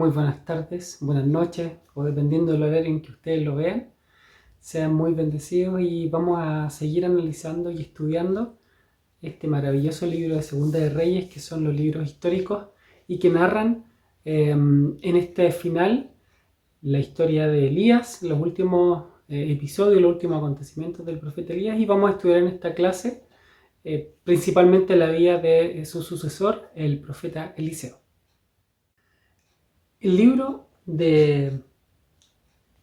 Muy buenas tardes, buenas noches, o dependiendo del horario en que ustedes lo vean. Sean muy bendecidos y vamos a seguir analizando y estudiando este maravilloso libro de Segunda de Reyes, que son los libros históricos y que narran en este final la historia de Elías, los últimos episodios, los últimos acontecimientos del profeta Elías, y vamos a estudiar en esta clase principalmente la vida de su sucesor, el profeta Eliseo. El libro de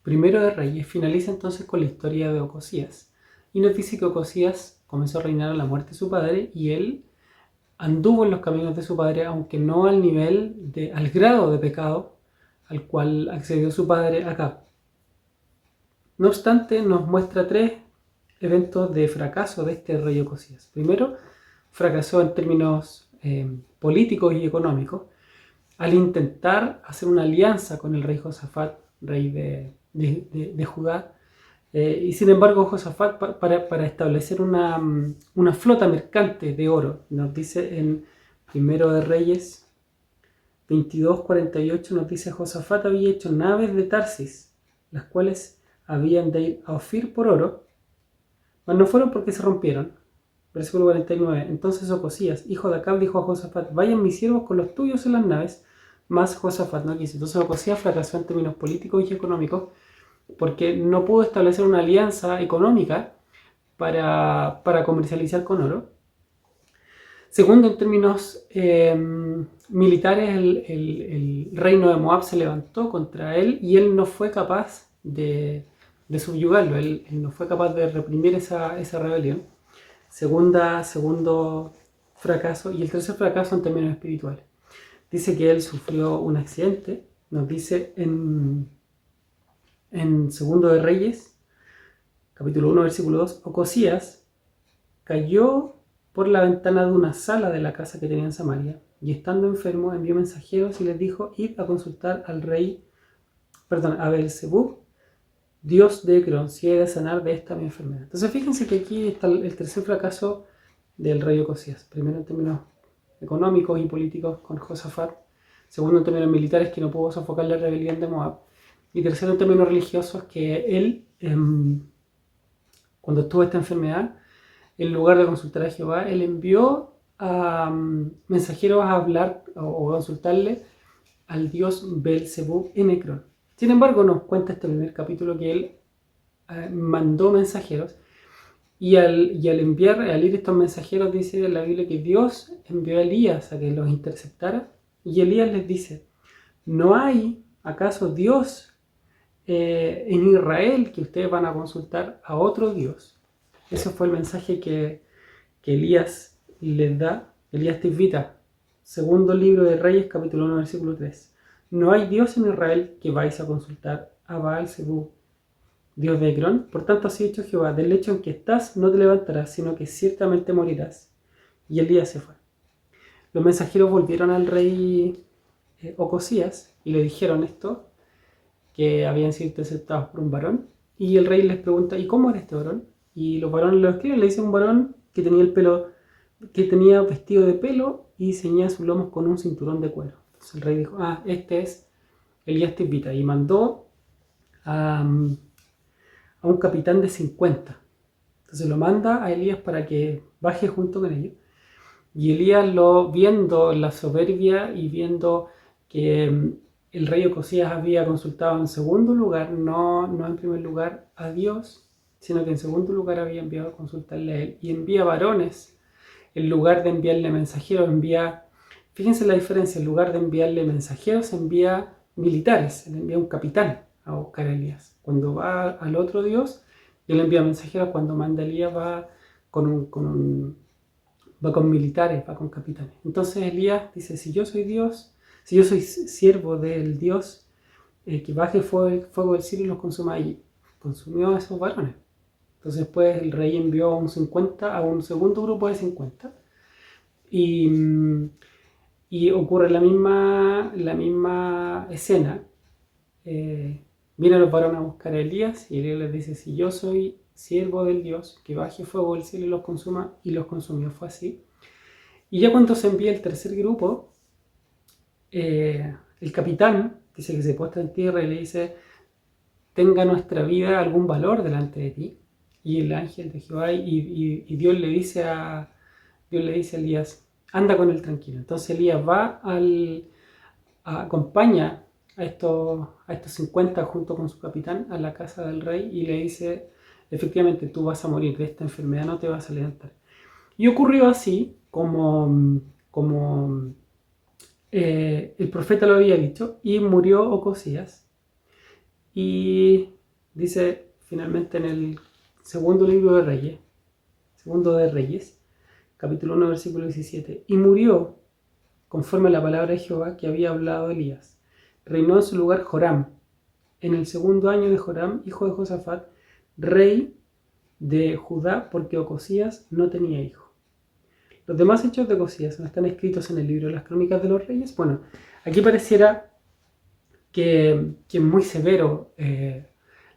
Primero de Reyes finaliza entonces con la historia de Ocosías y nos dice que Ocosías comenzó a reinar a la muerte de su padre y él anduvo en los caminos de su padre, aunque no al al grado de pecado al cual accedió su padre Acab. No obstante, nos muestra tres eventos de fracaso de este rey Ocosías. Primero, fracasó en términos políticos y económicos al intentar hacer una alianza con el rey Josafat, rey de Judá, y sin embargo Josafat para establecer una flota mercante de oro, nos dice en Primero de Reyes 22:48, nos dice: Josafat había hecho naves de Tarsis, las cuales habían de ir a Ofir por oro, mas no fueron porque se rompieron. Versículo 49. Entonces Ocosías, hijo de Acab, dijo a Josafat: vayan mis siervos con los tuyos en las naves. Más Josafat no quiso. Entonces Ocosías fracasó en términos políticos y económicos porque no pudo establecer una alianza económica para comercializar con oro. Segundo, en términos militares, el reino de Moab se levantó contra él y él no fue capaz de subyugarlo, él no fue capaz de reprimir esa rebelión. Segundo fracaso. Y el tercer fracaso en términos espirituales. Dice que él sufrió un accidente, nos dice en Segundo de Reyes, capítulo 1, versículo 2, Ocosías cayó por la ventana de una sala de la casa que tenía en Samaria, y estando enfermo envió mensajeros y les dijo: id a consultar a Beelzebub, dios de Ecrón, si he de sanar de esta mi enfermedad. Entonces fíjense que aquí está el tercer fracaso del rey Ocosías. Primero en términos económicos y políticos con Josafat. Segundo en términos militares, que no pudo sofocar la rebelión de Moab. Y tercero en términos religiosos, que él, cuando tuvo esta enfermedad, en lugar de consultar a Jehová, él envió a mensajeros a hablar o consultarle al dios Beelzebub en Ecrón. Sin embargo, nos cuenta este primer capítulo que él mandó mensajeros y al ir estos mensajeros, dice la Biblia que Dios envió a Elías a que los interceptara, y Elías les dice: ¿no hay acaso Dios en Israel que ustedes van a consultar a otro Dios? Ese fue el mensaje que Elías les da. Elías Tisbita, segundo libro de Reyes, capítulo 1, versículo 3. No hay Dios en Israel que vais a consultar a Baal-Zebub, dios de Ecrón. Por tanto, así ha dicho Jehová: del lecho en que estás no te levantarás, sino que ciertamente morirás. Y Elías se fue. Los mensajeros volvieron al rey Ocosías y le dijeron esto, que habían sido interceptados por un varón. Y el rey les pregunta: ¿y cómo era este varón? Y los varones lo escriben, le dicen: un varón que tenía vestido de pelo y ceñía sus lomos con un cinturón de cuero. Entonces el rey dijo: este es Elías Tisbita, y mandó a un capitán de 50. Entonces lo manda a Elías para que baje junto con ellos. Y Elías, viendo la soberbia y viendo que el rey Ocosías había consultado en segundo lugar, no en primer lugar a Dios, sino que en segundo lugar había enviado a consultarle a él. Y envía varones en lugar de enviarle mensajeros. Fíjense la diferencia: en lugar de enviarle mensajeros, envía militares, envía un capitán a buscar a Elías. Cuando va al otro Dios, él envía mensajeros. Cuando manda a Elías, va con militares, va con capitanes. Entonces Elías dice: si yo soy Dios, si yo soy siervo del Dios, que baje fuego del cielo y los consuma. Y consumió a esos varones. Entonces después el rey envió a un segundo grupo de 50. Y ocurre la misma escena. Vienen los varones a buscar a Elías y Elías les dice: si yo soy siervo del Dios, que baje fuego del cielo y los consuma. Y los consumió. Fue así. Y ya cuando se envía el tercer grupo, el capitán dice que se postra en tierra y le dice: tenga nuestra vida algún valor delante de ti. Y el ángel de Jehová y Dios le dice a Elías: anda con él tranquilo. Entonces Elías va acompaña a estos 50 junto con su capitán a la casa del rey y le dice: efectivamente, tú vas a morir de esta enfermedad, no te vas a levantar. Y ocurrió así como el profeta lo había dicho, y murió Ocosías. Y dice finalmente en el segundo libro de Reyes, capítulo 1, versículo 17: y murió conforme a la palabra de Jehová que había hablado Elías. Reinó en su lugar Joram, en el segundo año de Joram, hijo de Josafat, rey de Judá, porque Ocosías no tenía hijo. Los demás hechos de Ocosías no están escritos en el libro de las Crónicas de los Reyes. Bueno, aquí pareciera que es muy severo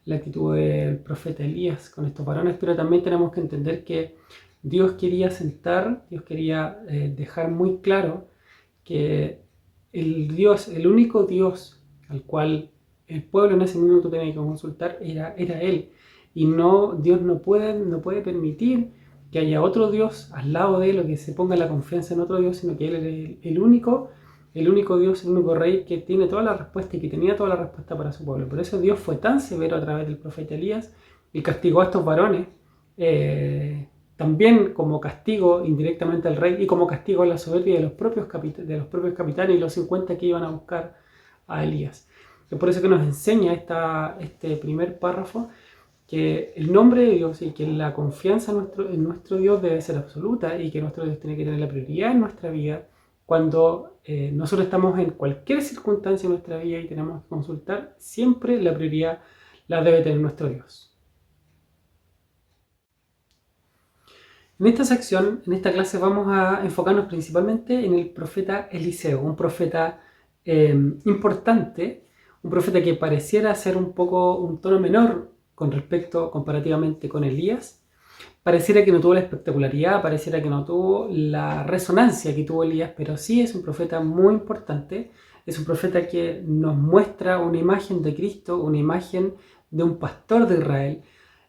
la actitud del profeta Elías con estos varones, pero también tenemos que entender que Dios quería dejar muy claro que el único Dios al cual el pueblo en ese momento tenía que consultar era Él. Y Dios no puede permitir que haya otro Dios al lado de Él, o que se ponga la confianza en otro Dios, sino que Él es el único Dios, el único Rey que tiene toda la respuesta y que tenía toda la respuesta para su pueblo. Por eso Dios fue tan severo a través del profeta Elías y castigó a estos varones, también como castigo indirectamente al rey y como castigo a la soberbia de los propios capitanes y los 50 que iban a buscar a Elías. Es por eso que nos enseña este primer párrafo que el nombre de Dios y que la confianza en nuestro Dios debe ser absoluta, y que nuestro Dios tiene que tener la prioridad en nuestra vida cuando nosotros estamos en cualquier circunstancia en nuestra vida y tenemos que consultar. Siempre la prioridad la debe tener nuestro Dios. En esta sección, en esta clase, vamos a enfocarnos principalmente en el profeta Eliseo, un profeta importante, un profeta que pareciera ser un poco un tono menor comparativamente con Elías. Pareciera que no tuvo la espectacularidad, pareciera que no tuvo la resonancia que tuvo Elías, pero sí es un profeta muy importante. Es un profeta que nos muestra una imagen de Cristo, una imagen de un pastor de Israel.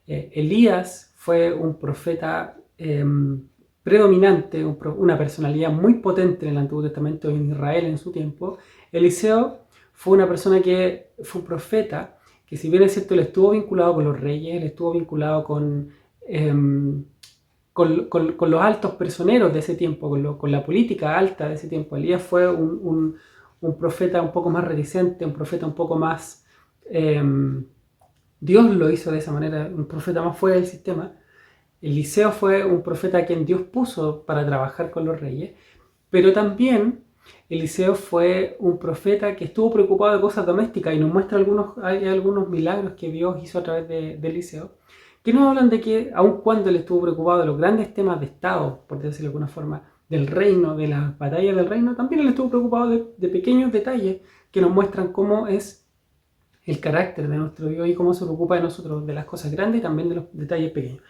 Elías fue un profeta predominante, una personalidad muy potente en el Antiguo Testamento en Israel en su tiempo. Eliseo fue una persona que fue un profeta que, si bien es cierto, él estuvo vinculado con los reyes, él estuvo vinculado con los altos personeros de ese tiempo, con la política alta de ese tiempo. Elías fue un profeta un poco más reticente, un profeta un poco más... Dios lo hizo de esa manera, un profeta más fuera del sistema. Eliseo fue un profeta a quien Dios puso para trabajar con los reyes, pero también Eliseo fue un profeta que estuvo preocupado de cosas domésticas, y nos muestra algunos milagros que Dios hizo a través de Eliseo, que nos hablan de que aun cuando él estuvo preocupado de los grandes temas de Estado, por decirlo de alguna forma, del reino, de las batallas del reino, también él estuvo preocupado de pequeños detalles que nos muestran cómo es el carácter de nuestro Dios y cómo se preocupa de nosotros, de las cosas grandes y también de los detalles pequeños.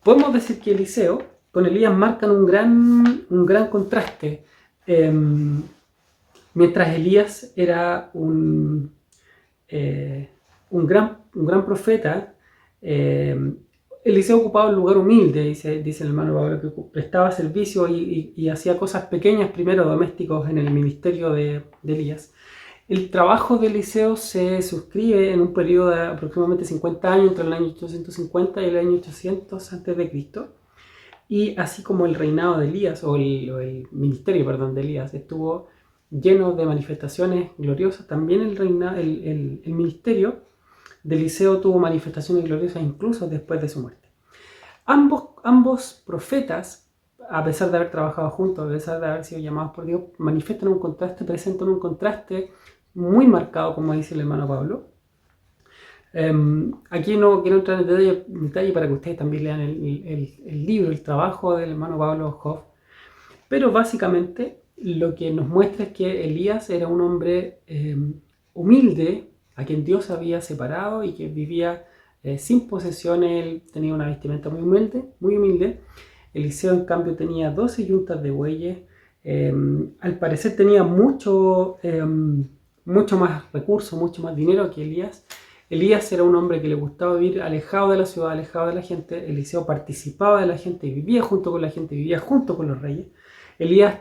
Podemos decir que Eliseo con Elías marcan un gran contraste. Mientras Elías era un gran profeta, Eliseo ocupaba un lugar humilde, dice el hermano Pablo, que prestaba servicio y hacía cosas pequeñas, primero domésticos, en el ministerio de Elías. El trabajo de Eliseo se suscribe en un periodo de aproximadamente 50 años, entre el año 850 y el año 800 a.C., y así como el reinado de Elías, o el ministerio, de Elías, estuvo lleno de manifestaciones gloriosas, también el ministerio de Eliseo tuvo manifestaciones gloriosas incluso después de su muerte. Ambos profetas, a pesar de haber trabajado juntos, a pesar de haber sido llamados por Dios, presentan un contraste muy marcado, como dice el hermano Pablo. Aquí no quiero entrar en detalle para que ustedes también lean el libro, el trabajo del hermano Pablo Hoff, pero básicamente lo que nos muestra es que Elías era un hombre humilde, a quien Dios había separado y que vivía sin posesiones. Él tenía una vestimenta muy humilde. Eliseo, en cambio, tenía 12 yuntas de bueyes. Al parecer tenía mucho más recursos, mucho más dinero que Elías. Elías era un hombre que le gustaba vivir alejado de la ciudad, alejado de la gente. Eliseo participaba de la gente, vivía junto con la gente, vivía junto con los reyes. Elías,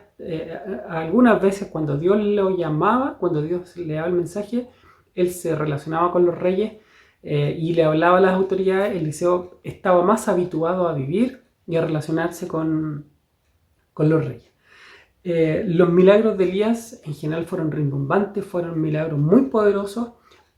algunas veces cuando Dios lo llamaba, cuando Dios le daba el mensaje, él se relacionaba con los reyes y le hablaba a las autoridades. Eliseo estaba más habituado a vivir y a relacionarse con los reyes. Los milagros de Elías en general fueron rimbombantes, fueron milagros muy poderosos,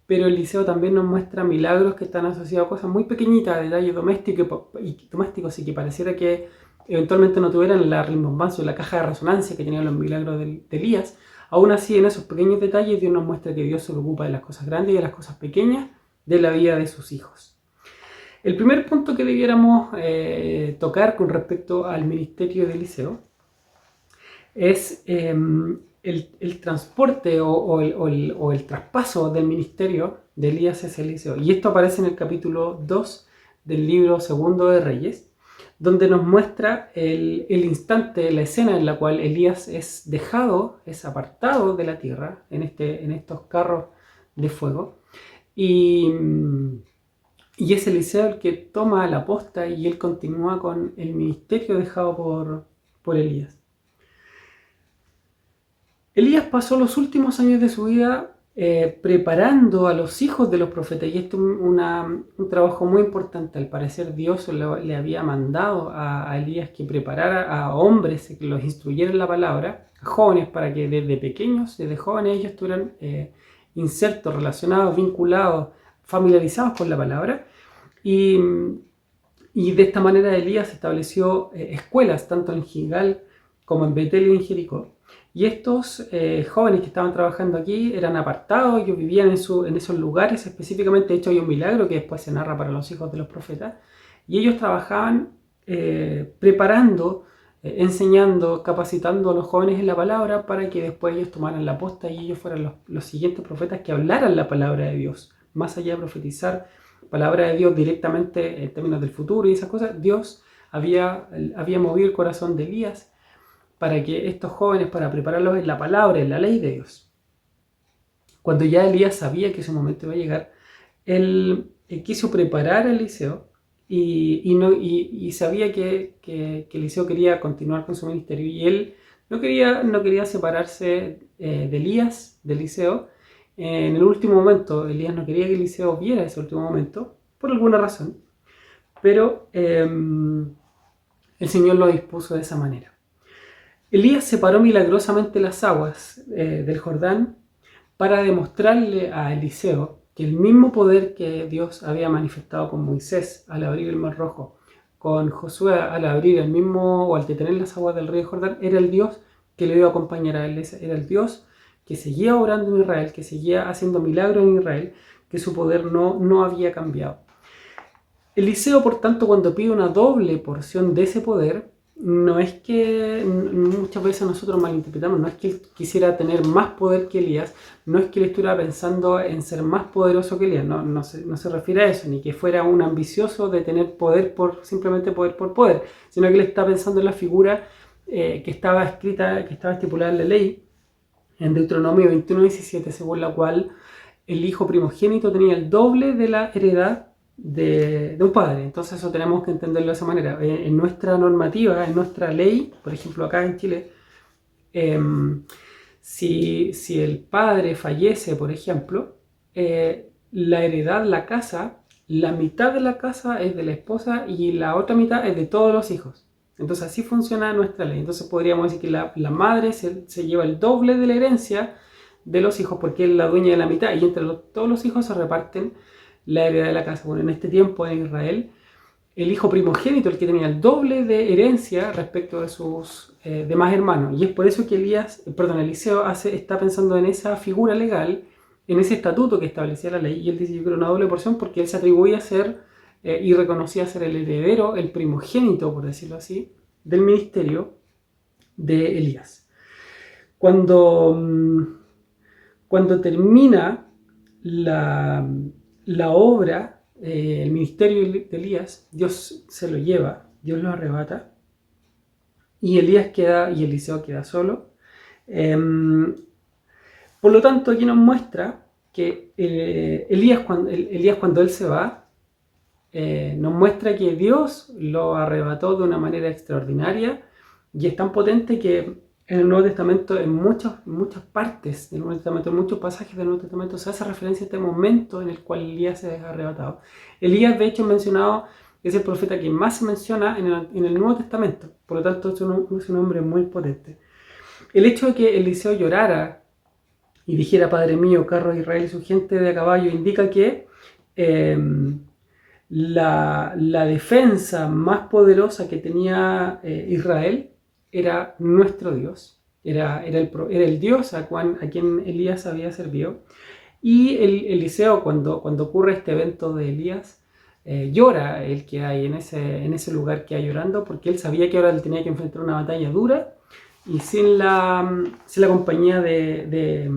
pero Eliseo también nos muestra milagros que están asociados a cosas muy pequeñitas, detalles domésticos y que pareciera que eventualmente no tuvieran la rimbombancia o la caja de resonancia que tenían los milagros de Elías. Aún así, en esos pequeños detalles Dios nos muestra que Dios se preocupa de las cosas grandes y de las cosas pequeñas de la vida de sus hijos. El primer punto que debiéramos tocar con respecto al ministerio de Eliseo es el transporte o el traspaso del ministerio de Elías hacia Eliseo. Y esto aparece en el capítulo 2 del libro segundo de Reyes, donde nos muestra el instante, la escena en la cual Elías es dejado, es apartado de la tierra en estos carros de fuego. Y es Eliseo el que toma la posta y él continúa con el ministerio dejado por Elías. Elías pasó los últimos años de su vida preparando a los hijos de los profetas, y esto es un trabajo muy importante. Al parecer Dios le había mandado a Elías que preparara a hombres, que los instruyera en la palabra, a jóvenes, para que desde pequeños, desde jóvenes, ellos estuvieran insertos, relacionados, vinculados, familiarizados con la palabra. Y de esta manera Elías estableció escuelas, tanto en Gilgal como en Betel y en Jericó. Y estos jóvenes que estaban trabajando aquí eran apartados, ellos vivían en esos lugares específicamente. De hecho, hay un milagro que después se narra para los hijos de los profetas. Y ellos trabajaban preparando, enseñando, capacitando a los jóvenes en la palabra para que después ellos tomaran la posta y ellos fueran los siguientes profetas que hablaran la palabra de Dios. Más allá de profetizar palabra de Dios directamente en términos del futuro y esas cosas, Dios había movido el corazón de Elías para que estos jóvenes, para prepararlos en la palabra, en la ley de Dios. Cuando ya Elías sabía que ese momento iba a llegar, él quiso preparar a Eliseo y sabía que Eliseo quería continuar con su ministerio, y él no quería separarse de Elías, de Eliseo. En el último momento, Elías no quería que Eliseo viera ese último momento, por alguna razón, pero el Señor lo dispuso de esa manera. Elías separó milagrosamente las aguas del Jordán para demostrarle a Eliseo que el mismo poder que Dios había manifestado con Moisés al abrir el Mar Rojo, con Josué al abrir el mismo o al detener las aguas del río Jordán, era el Dios que le iba a acompañar a él. Era el Dios que seguía obrando en Israel, que seguía haciendo milagros en Israel, que su poder no había cambiado. Eliseo, por tanto, cuando pide una doble porción de ese poder, no es que muchas veces nosotros malinterpretamos, no es que él quisiera tener más poder que Elías, no es que él estuviera pensando en ser más poderoso que Elías, no se refiere a eso, ni que fuera un ambicioso de tener poder simplemente poder por poder, sino que él está pensando en la figura que estaba escrita, que estaba estipulada en la ley, en Deuteronomio 21:17, según la cual el hijo primogénito tenía el doble de la heredad de un padre. Entonces eso tenemos que entenderlo de esa manera. En nuestra normativa, en nuestra ley, por ejemplo acá en Chile, si el padre fallece, por ejemplo, la heredad, la casa, la mitad de la casa es de la esposa y la otra mitad es de todos los hijos. Entonces así funciona nuestra ley. Entonces podríamos decir que la madre se lleva el doble de la herencia de los hijos porque es la dueña de la mitad, y entre todos los hijos se reparten la heredad de la casa. Bueno, en este tiempo en Israel, el hijo primogénito, el que tenía el doble de herencia respecto de sus demás hermanos. Y es por eso que Eliseo está pensando en esa figura legal, en ese estatuto que establecía la ley, y él dice: yo quiero una doble porción, porque él se atribuía a ser y reconocía ser el heredero, el primogénito, por decirlo así, del ministerio de Elías. Cuando termina la obra, el ministerio de Elías, Dios se lo lleva, Dios lo arrebata, y Eliseo queda solo. Por lo tanto, aquí nos muestra que Elías, cuando él se va, nos muestra que Dios lo arrebató de una manera extraordinaria y es tan potente que en el Nuevo Testamento, en muchas partes del Nuevo Testamento, en muchos pasajes del Nuevo Testamento, se hace referencia a este momento en el cual Elías es arrebatado. Elías, de hecho, es mencionado, es el profeta que más se menciona en el Nuevo Testamento, por lo tanto es un hombre muy potente. El hecho de que Eliseo llorara y dijera: Padre mío, carro de Israel y su gente de a caballo, indica que la defensa más poderosa que tenía Israel era nuestro Dios, era el Dios a quien Elías había servido. Y Eliseo, cuando ocurre este evento de Elías, llora el que hay en ese lugar, que hay llorando, porque él sabía que ahora él tenía que enfrentar una batalla dura, y sin la compañía de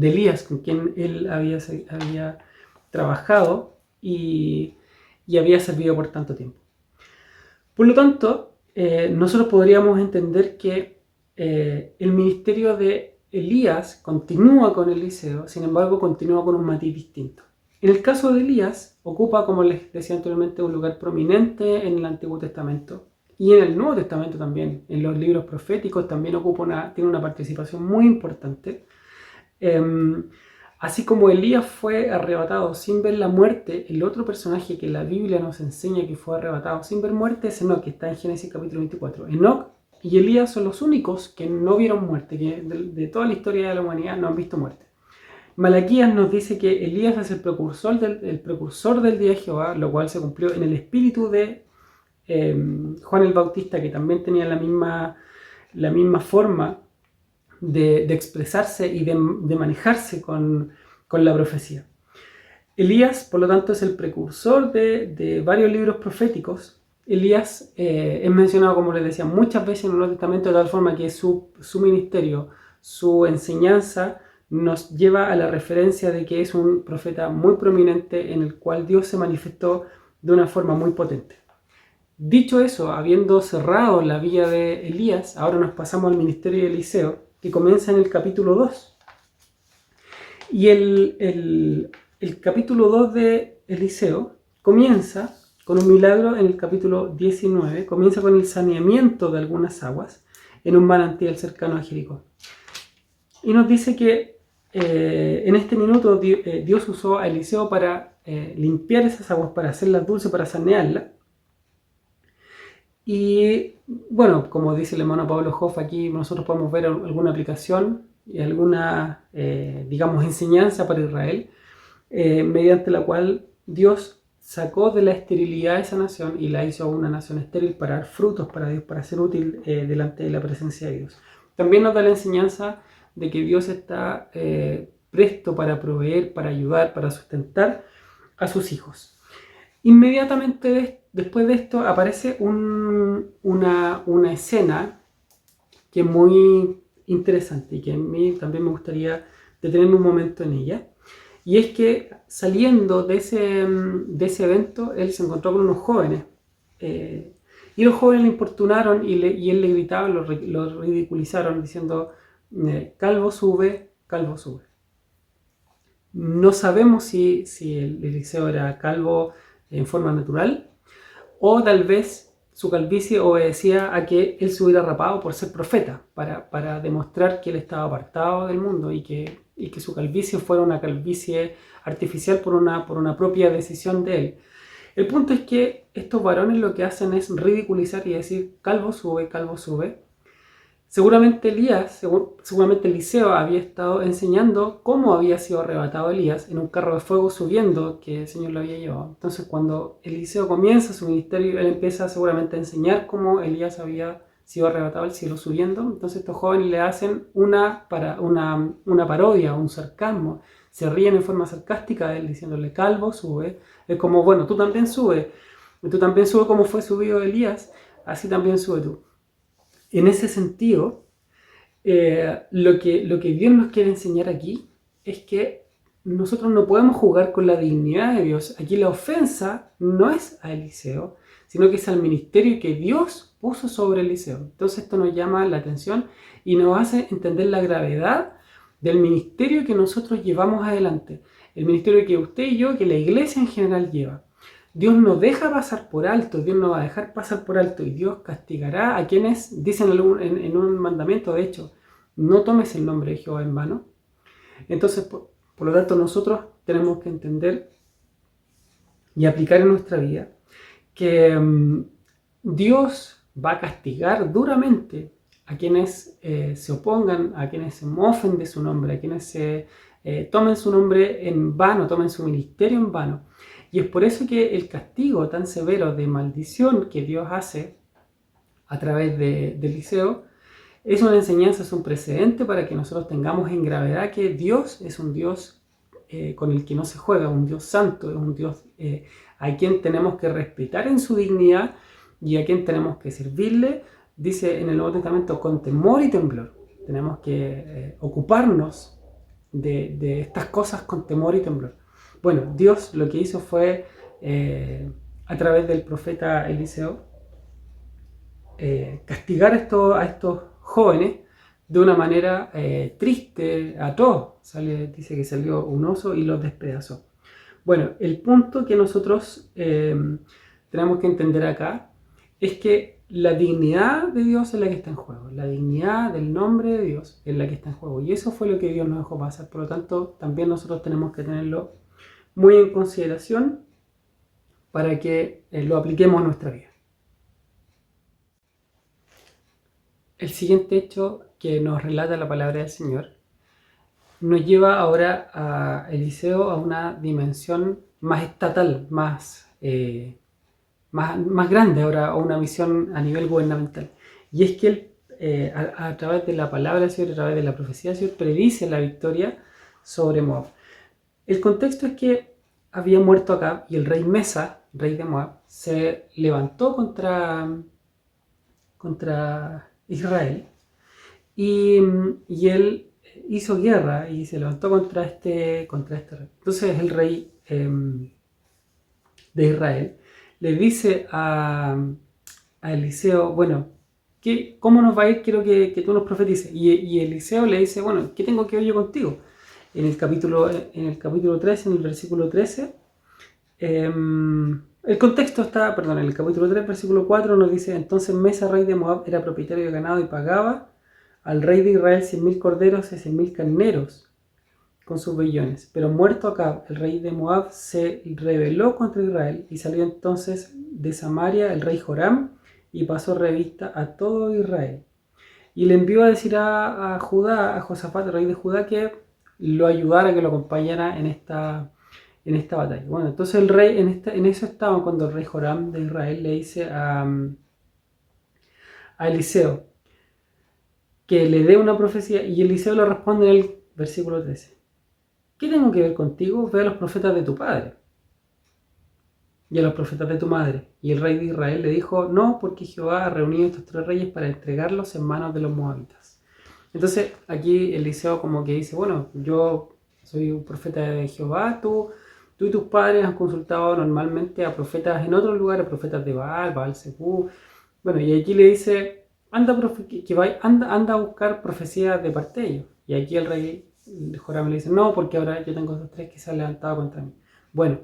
Elías, con quien él había trabajado y había servido por tanto tiempo. Por lo tanto, nosotros podríamos entender que el ministerio de Elías continúa con Eliseo, sin embargo continúa con un matiz distinto. En el caso de Elías, ocupa, como les decía anteriormente, un lugar prominente en el Antiguo Testamento, y en el Nuevo Testamento también, en los libros proféticos también tiene una participación muy importante. Así como Elías fue arrebatado sin ver la muerte, el otro personaje que la Biblia nos enseña que fue arrebatado sin ver muerte es Enoc, que está en Génesis capítulo 24. Enoc y Elías son los únicos que no vieron muerte, que de toda la historia de la humanidad no han visto muerte. Malaquías nos dice que Elías es el precursor del día de Jehová, lo cual se cumplió en el espíritu de Juan el Bautista, que también tenía la misma forma de expresarse y de manejarse con la profecía. Elías, por lo tanto, es el precursor de varios libros proféticos. Elías es mencionado, como les decía, muchas veces en el Nuevo Testamento, de tal forma que su ministerio, su enseñanza, nos lleva a la referencia de que es un profeta muy prominente en el cual Dios se manifestó de una forma muy potente. Dicho eso, habiendo cerrado la vía de Elías, ahora nos pasamos al ministerio de Eliseo, que comienza en el capítulo 2. Y el capítulo 2 de Eliseo comienza con un milagro en el capítulo 19, comienza con el saneamiento de algunas aguas en un manantial cercano a Jericó. Y nos dice que en este minuto Dios usó a Eliseo para limpiar esas aguas, para hacerlas dulces, para sanearlas. Y bueno, como dice el hermano Pablo Hoff, aquí nosotros podemos ver alguna aplicación y alguna, enseñanza para Israel, mediante la cual Dios sacó de la esterilidad de esa nación y la hizo una nación estéril para dar frutos para Dios, para ser útil delante de la presencia de Dios. También nos da la enseñanza de que Dios está presto para proveer, para ayudar, para sustentar a sus hijos. Inmediatamente después de esto aparece una escena que es muy interesante y que a mí también me gustaría detenerme un momento en ella. Y es que saliendo de ese evento, él se encontró con unos jóvenes. Y los jóvenes le importunaron y él le gritaba, lo ridiculizaron diciendo: calvo sube, calvo sube. No sabemos si el Eliseo era calvo en forma natural, o tal vez su calvicie obedecía a que él se hubiera rapado por ser profeta, para demostrar que él estaba apartado del mundo y que su calvicie fuera una calvicie artificial por una propia decisión de él. El punto es que estos varones lo que hacen es ridiculizar y decir: calvo sube, calvo sube. Seguramente Eliseo había estado enseñando cómo había sido arrebatado Elías en un carro de fuego subiendo, que el Señor lo había llevado. Entonces, cuando Eliseo comienza su ministerio, él empieza seguramente a enseñar cómo Elías había sido arrebatado al cielo subiendo. Entonces estos jóvenes le hacen una parodia, un sarcasmo. Se ríen en forma sarcástica de él, diciéndole: calvo sube. Es como: bueno, tú también sube como fue subido Elías, así también sube tú. En ese sentido, lo que Dios nos quiere enseñar aquí es que nosotros no podemos jugar con la dignidad de Dios. Aquí la ofensa no es a Eliseo, sino que es al ministerio que Dios puso sobre Eliseo. Entonces esto nos llama la atención y nos hace entender la gravedad del ministerio que nosotros llevamos adelante, el ministerio que usted y yo, que la iglesia en general lleva. Dios no deja pasar por alto, Dios no va a dejar pasar por alto y Dios castigará a quienes dicen en un mandamiento, de hecho, no tomes el nombre de Jehová en vano. Entonces, por lo tanto, nosotros tenemos que entender y aplicar en nuestra vida que Dios va a castigar duramente a quienes se opongan, a quienes se mofen de su nombre, a quienes tomen su nombre en vano, tomen su ministerio en vano. Y es por eso que el castigo tan severo de maldición que Dios hace a través de Eliseo es una enseñanza, es un precedente para que nosotros tengamos en gravedad que Dios es un Dios con el que no se juega, un Dios santo, es un Dios a quien tenemos que respetar en su dignidad y a quien tenemos que servirle, dice en el Nuevo Testamento, con temor y temblor. Tenemos que ocuparnos de estas cosas con temor y temblor. Bueno, Dios lo que hizo fue, a través del profeta Eliseo, castigar a estos jóvenes de una manera triste, atroz. Dice que salió un oso y los despedazó. Bueno, el punto que nosotros tenemos que entender acá es que la dignidad de Dios es la que está en juego, la dignidad del nombre de Dios es la que está en juego, y eso fue lo que Dios nos dejó pasar. Por lo tanto, también nosotros tenemos que tenerlo muy en consideración para que lo apliquemos en nuestra vida. El siguiente hecho que nos relata la palabra del Señor nos lleva ahora a Eliseo a una dimensión más estatal, más grande, ahora a una visión a nivel gubernamental. Y es que él, a través de la palabra del Señor, a través de la profecía del Señor, predice la victoria sobre Moab. El contexto es que había muerto Acab y el rey Mesa, rey de Moab, se levantó contra Israel y él hizo guerra y se levantó contra este rey. Entonces el rey de Israel le dice a Eliseo, bueno, ¿cómo nos va a ir? Quiero que tú nos profetices. Y Eliseo le dice, bueno, ¿qué tengo que ver yo contigo? En el capítulo 13, en el versículo 13, el contexto está, en el capítulo 3, versículo 4 nos dice, entonces Mesa, rey de Moab, era propietario de ganado y pagaba al rey de Israel 100.000 corderos y 100.000 carneros con sus vellones. Pero muerto Acab, el rey de Moab, se rebeló contra Israel y salió entonces de Samaria el rey Joram y pasó revista a todo Israel. Y le envió a decir a Judá, a Josafat, el rey de Judá, que lo ayudara, que lo acompañara en esta batalla. Bueno, entonces el rey, en eso estaba cuando el rey Joram de Israel le dice a Eliseo que le dé una profecía, y Eliseo le responde en el versículo 13. ¿Qué tengo que ver contigo? Ve a los profetas de tu padre y a los profetas de tu madre. Y el rey de Israel le dijo, no, porque Jehová ha reunido estos 3 reyes para entregarlos en manos de los moabitas. Entonces aquí Eliseo como que dice, bueno, yo soy un profeta de Jehová, tú y tus padres han consultado normalmente a profetas en otros lugares, profetas de Baal Zebú. Bueno, y aquí le dice, anda a buscar profecías de parte de ellos. Y aquí el rey Joram le dice, no, porque ahora yo tengo estos 3 que se han levantado contra mí. Bueno,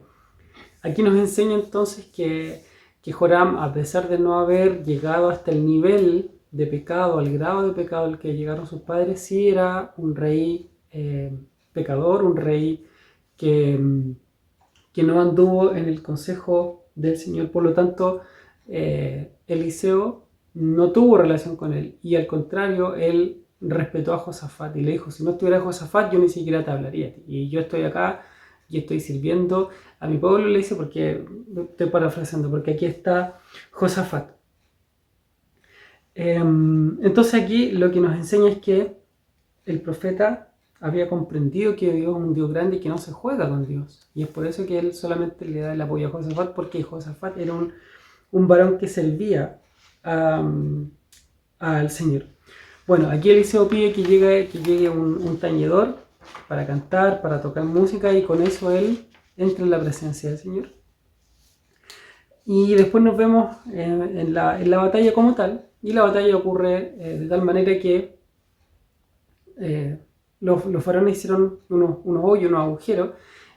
aquí nos enseña entonces que Joram, a pesar de no haber llegado hasta el nivel de pecado, al grado de pecado al que llegaron sus padres, sí era un rey pecador, un rey que no anduvo en el consejo del Señor. Por lo tanto, Eliseo no tuvo relación con él, y al contrario, él respetó a Josafat y le dijo, si no estuviera Josafat, yo ni siquiera te hablaría a ti, y yo estoy acá y estoy sirviendo a mi pueblo, le dice, porque estoy parafraseando, porque aquí está Josafat. Entonces aquí lo que nos enseña es que el profeta había comprendido que Dios es un Dios grande y que no se juega con Dios, y es por eso que él solamente le da el apoyo a Josafat, porque Josafat era un varón que servía al Señor. Bueno, aquí Eliseo pide que llegue un tañedor para cantar, para tocar música, y con eso él entra en la presencia del Señor. Y después nos vemos en la batalla como tal, y la batalla ocurre de tal manera que los faraones hicieron unos hoyos, unos agujeros,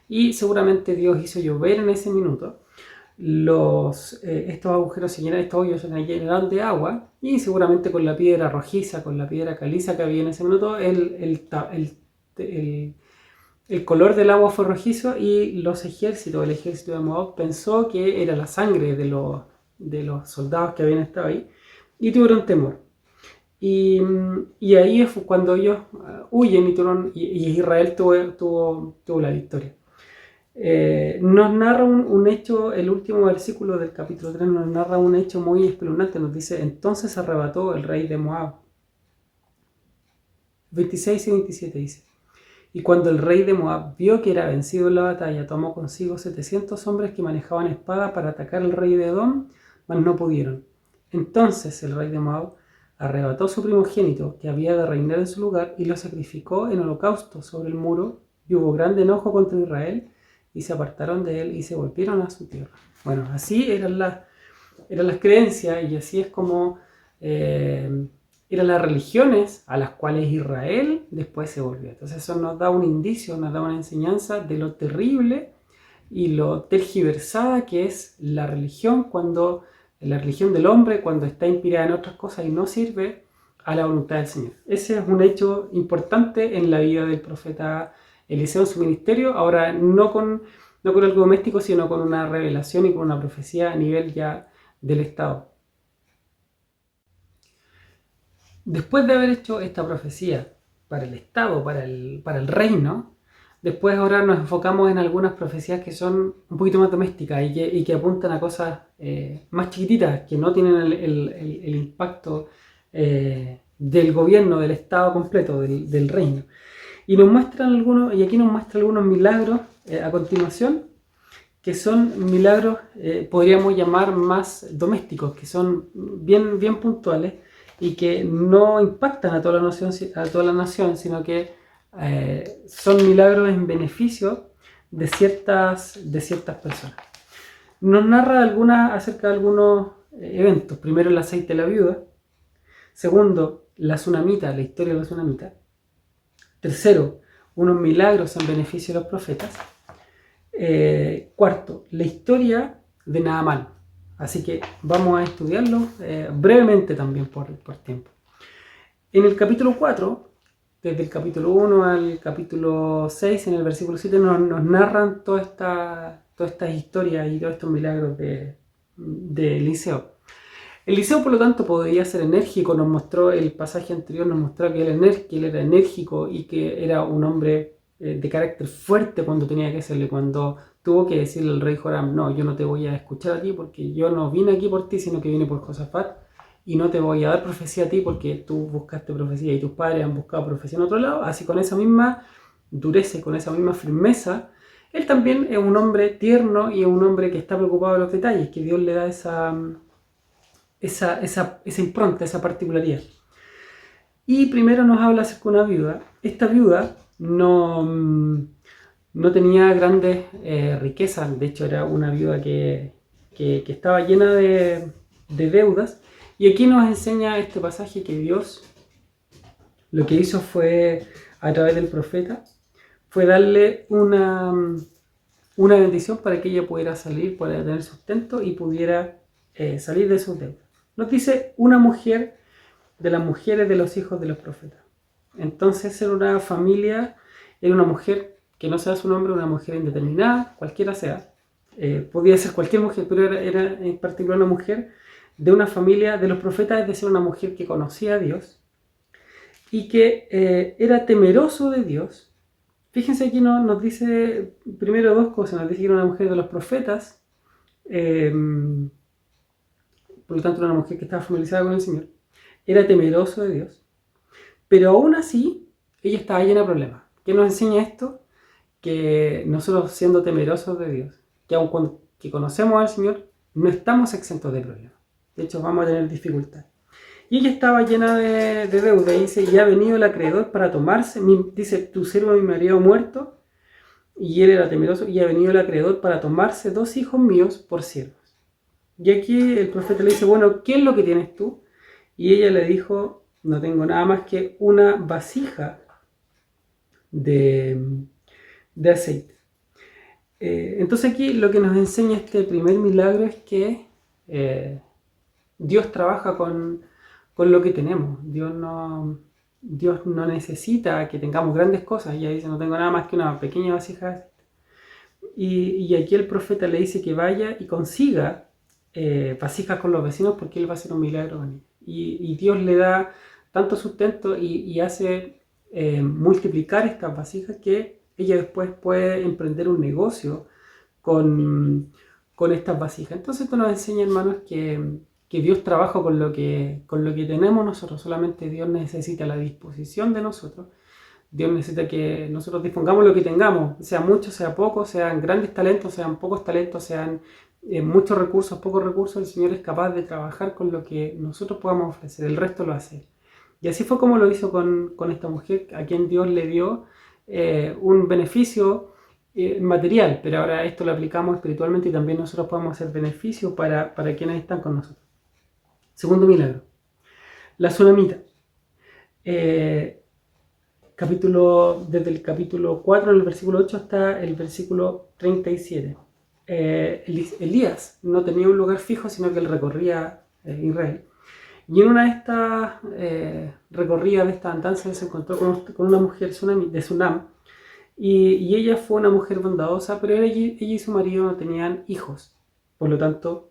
y seguramente Dios hizo llover en ese minuto. Estos agujeros se llenaron, estos hoyos se llenaron de agua, y seguramente con la piedra rojiza, con la piedra caliza que había en ese minuto, el color del agua fue rojizo, y el ejército de Moab pensó que era la sangre de los soldados que habían estado ahí, y tuvieron temor. Y ahí fue cuando ellos huyen y Israel tuvo la victoria. Nos narra un hecho, el último versículo del capítulo 3 nos narra un hecho muy espeluznante. Nos dice: entonces arrebató el rey de Moab. 26 y 27 dice: y cuando el rey de Moab vio que era vencido en la batalla, tomó consigo 700 hombres que manejaban espada para atacar al rey de Edom, mas no pudieron. Entonces el rey de Moab arrebató su primogénito, que había de reinar en su lugar, y lo sacrificó en holocausto sobre el muro, y hubo grande enojo contra Israel, y se apartaron de él y se volvieron a su tierra. Bueno, así eran las creencias, y así es como eran las religiones a las cuales Israel después se volvió. Entonces eso nos da un indicio, nos da una enseñanza de lo terrible y lo tergiversada que es la religión del hombre cuando está inspirada en otras cosas y no sirve a la voluntad del Señor. Ese es un hecho importante en la vida del profeta Eliseo, en su ministerio, ahora no con algo doméstico, sino con una revelación y con una profecía a nivel ya del Estado. Después de haber hecho esta profecía para el Estado, para el reino, después ahora nos enfocamos en algunas profecías que son un poquito más domésticas y que apuntan a cosas más chiquititas, que no tienen el impacto del gobierno, del Estado completo, del reino. Y aquí nos muestra algunos milagros a continuación, que son milagros, podríamos llamar más domésticos, que son bien puntuales y que no impactan a toda la nación, sino que son milagros en beneficio de ciertas personas. Nos narra acerca de algunos eventos. Primero, el aceite de la viuda. Segundo, la historia de la tsunamita. Tercero, unos milagros en beneficio de los profetas. Cuarto, la historia de Naamán. Así que vamos a estudiarlo brevemente también por tiempo. En el capítulo 4, desde el capítulo 1 al capítulo 6, en el versículo 7, nos narran todas estas historias y todos estos milagros de Eliseo. Eliseo, por lo tanto, podía ser enérgico. Nos mostró el pasaje anterior, nos mostró que él era enérgico y que era un hombre de carácter fuerte cuando tenía que hacerle, cuando tuvo que decirle al rey Joram: no, yo no te voy a escuchar a ti porque yo no vine aquí por ti, sino que vine por Josafat, y no te voy a dar profecía a ti porque tú buscaste profecía y tus padres han buscado profecía en otro lado. Así, con esa misma dureza y con esa misma firmeza, él también es un hombre tierno y es un hombre que está preocupado de los detalles, que Dios le da esa impronta, esa particularidad. Y primero nos habla acerca de una viuda. Esta viuda no tenía grandes riquezas. De hecho, era una viuda que estaba llena de deudas. Y aquí nos enseña este pasaje que Dios lo que hizo fue, a través del profeta, fue darle una bendición para que ella pudiera salir, pudiera tener sustento y pudiera salir de sus deudas. Nos dice una mujer de las mujeres de los hijos de los profetas. Entonces era una familia, era una mujer que no sea su nombre, una mujer indeterminada, cualquiera sea. Podía ser cualquier mujer, pero era en particular una mujer de una familia de los profetas, es decir, una mujer que conocía a Dios y que era temeroso de Dios. Fíjense, aquí nos dice primero dos cosas. Nos dice que era una mujer de los profetas, por lo tanto era una mujer que estaba familiarizada con el Señor, era temeroso de Dios, pero aún así ella estaba llena de problemas. ¿Qué nos enseña esto? Que nosotros, siendo temerosos de Dios, que aun cuando conocemos al Señor, no estamos exentos de problemas. De hecho, vamos a tener dificultad. Y ella estaba llena de deuda, y dice: y ha venido el acreedor para tomarse, dice, tu siervo mi marido muerto, y él era temeroso, y ha venido el acreedor para tomarse 2 hijos míos por siervos. Y aquí el profeta le dice: bueno, ¿qué es lo que tienes tú? Y ella le dijo: no tengo nada más que una vasija de, de aceite. Entonces aquí lo que nos enseña este primer milagro es que Dios trabaja con lo que tenemos. Dios no necesita que tengamos grandes cosas. Ella dice, no tengo nada más que una pequeña vasija de aceite. Y aquí el profeta le dice que vaya y consiga vasijas con los vecinos porque él va a hacer un milagro con ella. Y Dios le da tanto sustento y hace multiplicar estas vasijas que ella después puede emprender un negocio con estas vasijas. Entonces esto nos enseña, hermanos, que Dios trabaja con lo que tenemos nosotros. Solamente Dios necesita la disposición de nosotros. Dios necesita que nosotros dispongamos lo que tengamos, sea mucho, sea poco, sean grandes talentos, sean pocos talentos, sean muchos recursos, pocos recursos. El Señor es capaz de trabajar con lo que nosotros podamos ofrecer, el resto lo hace. Y así fue como lo hizo con esta mujer, a quien Dios le dio un beneficio material, pero ahora esto lo aplicamos espiritualmente y también nosotros podemos hacer beneficio para quienes están con nosotros. Segundo milagro, la tsunamita. Desde el capítulo 4, en el versículo 8 hasta el versículo 37. Elías no tenía un lugar fijo, sino que él recorría Israel. Y en una de estas recorridas, de esta andanza, se encontró con una mujer de Sunam. Y ella fue una mujer bondadosa, pero ella y su marido no tenían hijos. Por lo tanto,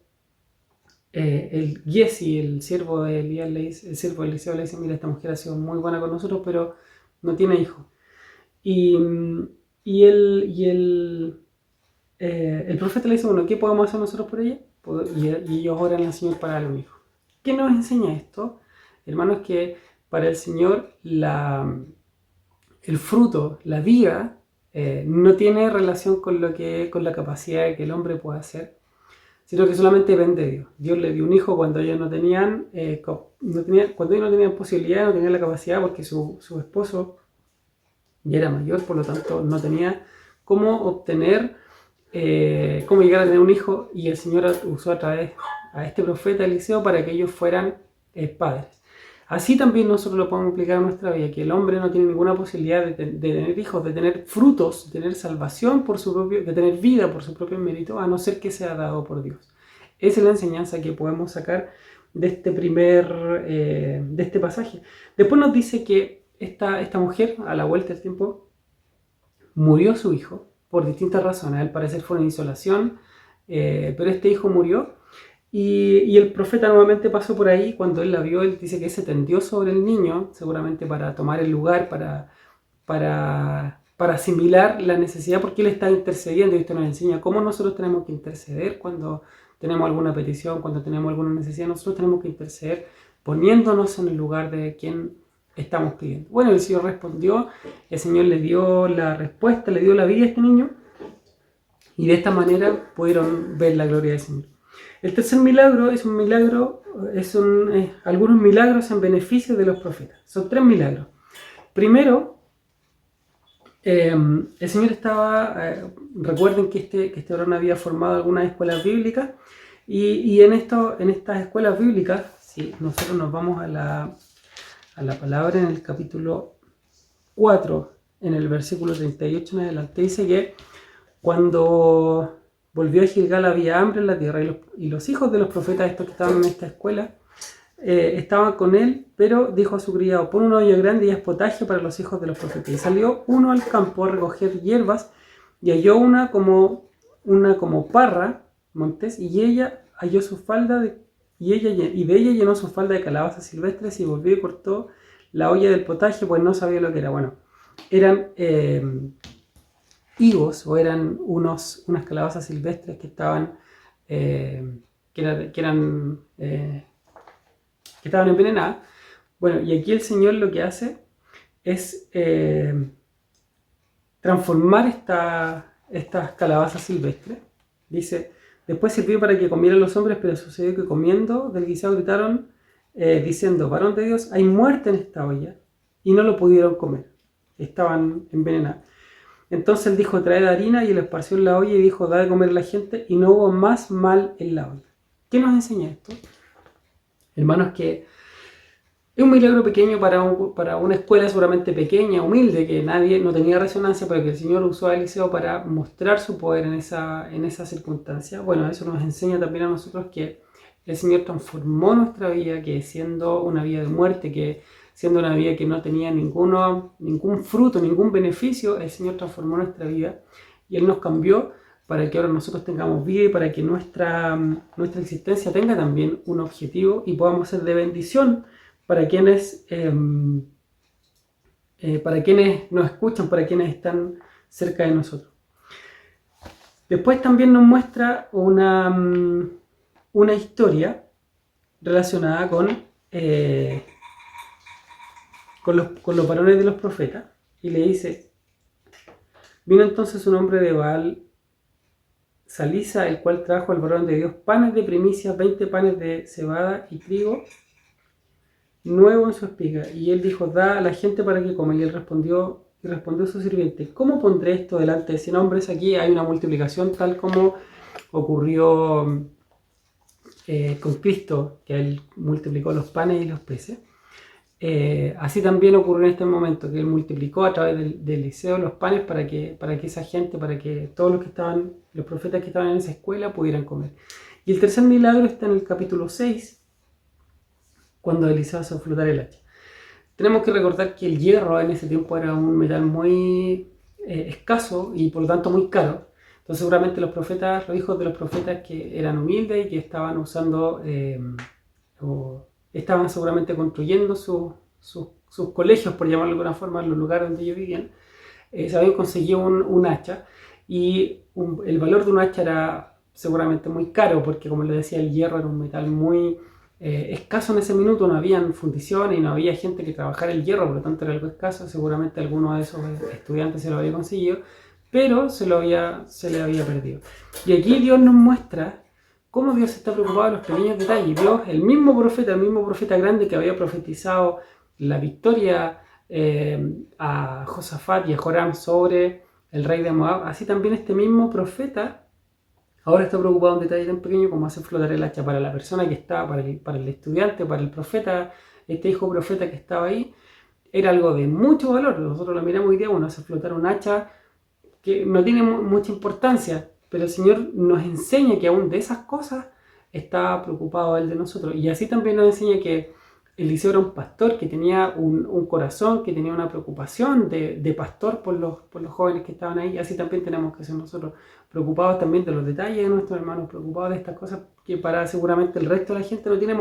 el Giesi, el siervo de Elías, el siervo de Eliseo, le dice, mira, esta mujer ha sido muy buena con nosotros, pero no tiene hijos. Y el profeta le dice, bueno, ¿qué podemos hacer nosotros por ella? Y ellos oran al Señor para darle un hijo. ¿Qué nos enseña esto? Hermanos, que para el Señor el fruto, la vida, no tiene relación con la capacidad que el hombre puede hacer, sino que solamente depende de Dios. Dios le dio un hijo cuando ellos no tenían posibilidad, no tenían la capacidad, porque su esposo ya era mayor, por lo tanto no tenía cómo llegar a tener un hijo, y el Señor usó a través a este profeta Eliseo para que ellos fueran padres. Así también nosotros lo podemos aplicar a nuestra vida, que el hombre no tiene ninguna posibilidad de tener hijos, de tener frutos, de tener salvación de tener vida por su propio mérito, a no ser que sea dado por Dios. Esa es la enseñanza que podemos sacar de este pasaje. Después nos dice que esta mujer, a la vuelta del tiempo, murió su hijo por distintas razones. Al parecer fue una insolación, pero este hijo murió. Y el profeta nuevamente pasó por ahí. Cuando él la vio, él dice que se tendió sobre el niño, seguramente para tomar el lugar, para asimilar la necesidad, porque él está intercediendo. Y esto nos enseña cómo nosotros tenemos que interceder cuando tenemos alguna petición, cuando tenemos alguna necesidad. Nosotros tenemos que interceder poniéndonos en el lugar de quien estamos pidiendo. Bueno, el Señor respondió, el Señor le dio la respuesta, le dio la vida a este niño, y de esta manera pudieron ver la gloria del Señor. El tercer milagro es algunos milagros en beneficio de los profetas. Son 3 milagros. Primero, el Señor recuerden que este varón había formado algunas escuelas bíblicas, y en estas escuelas bíblicas, si nosotros nos vamos a la palabra en el capítulo 4, en el versículo 38 en adelante, dice que cuando volvió a Gilgal había hambre en la tierra, y los hijos de los profetas, estos que estaban en esta escuela, estaban con él, pero dijo a su criado, pon un hoyo grande y haz potaje para los hijos de los profetas. Y salió uno al campo a recoger hierbas, y halló una como parra, montes, y ella halló su falda de ella llenó su falda de calabazas silvestres, y volvió y cortó la olla del potaje, pues no sabía lo que era. Bueno, eran higos, o eran unas calabazas silvestres que estaban envenenadas. Bueno, y aquí el Señor lo que hace es transformar estas calabazas silvestres. Dice, después sirvió para que comieran los hombres, pero sucedió que comiendo del guisado gritaron diciendo, varón de Dios, hay muerte en esta olla, y no lo pudieron comer, estaban envenenados. Entonces él dijo, traed harina, y él esparció en la olla y dijo, da de comer a la gente, y no hubo más mal en la olla. ¿Qué nos enseña esto? Hermanos, que Es un milagro pequeño para una escuela seguramente pequeña, humilde, que nadie no tenía resonancia, pero que el Señor usó a Eliseo para mostrar su poder en esa circunstancia. Bueno, eso nos enseña también a nosotros que el Señor transformó nuestra vida, que siendo una vida de muerte, que siendo una vida que no tenía ningún fruto, ningún beneficio, el Señor transformó nuestra vida y Él nos cambió para que ahora nosotros tengamos vida y para que nuestra existencia tenga también un objetivo y podamos ser de bendición para quienes nos escuchan, para quienes están cerca de nosotros. Después también nos muestra una historia relacionada con los varones de los profetas, y le dice: vino entonces un hombre de Baal Salisa, el cual trajo al varón de Dios panes de primicias, 20 panes de cebada y trigo nuevo en su espiga. Y él dijo: da a la gente para que coma. Y él respondió su sirviente: ¿cómo pondré esto delante de 100 hombres? Aquí hay una multiplicación tal como ocurrió con Cristo, que él multiplicó los panes y los peces. Así también ocurrió en este momento, que él multiplicó a través de Eliseo los panes para que esa gente, para que todos los profetas que estaban en esa escuela pudieran comer. Y el tercer milagro está en el capítulo 6, cuando Eliseo hace flotar el hacha. Tenemos que recordar que el hierro en ese tiempo era un metal muy escaso y por lo tanto muy caro. Entonces seguramente los hijos de los profetas que eran humildes y que estaban usando o estaban seguramente construyendo sus colegios, por llamarlo de alguna forma, en los lugares donde ellos vivían, se habían conseguido un hacha, y el valor de un hacha era seguramente muy caro, porque como les decía, el hierro era un metal muy escaso en ese minuto, no habían fundiciones y no había gente que trabajara el hierro, por lo tanto era algo escaso. Seguramente alguno de esos estudiantes se lo había conseguido, pero se le había perdido. Y aquí Dios nos muestra cómo Dios está preocupado de los pequeños detalles. Dios, el mismo profeta grande que había profetizado la victoria a Josafat y a Joram sobre el rey de Moab, así también este mismo profeta ahora está preocupado de un detalle tan pequeño como hacer flotar el hacha. Para la persona que estaba, para el estudiante, para el profeta, este hijo profeta que estaba ahí, era algo de mucho valor. Nosotros lo miramos hoy día, bueno, hacer flotar un hacha que no tiene mucha importancia, pero el Señor nos enseña que aún de esas cosas está preocupado Él de nosotros. Y así también nos enseña que Eliseo era un pastor que tenía un corazón, que tenía una preocupación de pastor por los jóvenes que estaban ahí. Así también tenemos que ser nosotros preocupados también de los detalles de nuestros hermanos, preocupados de estas cosas que para seguramente el resto de la gente no tiene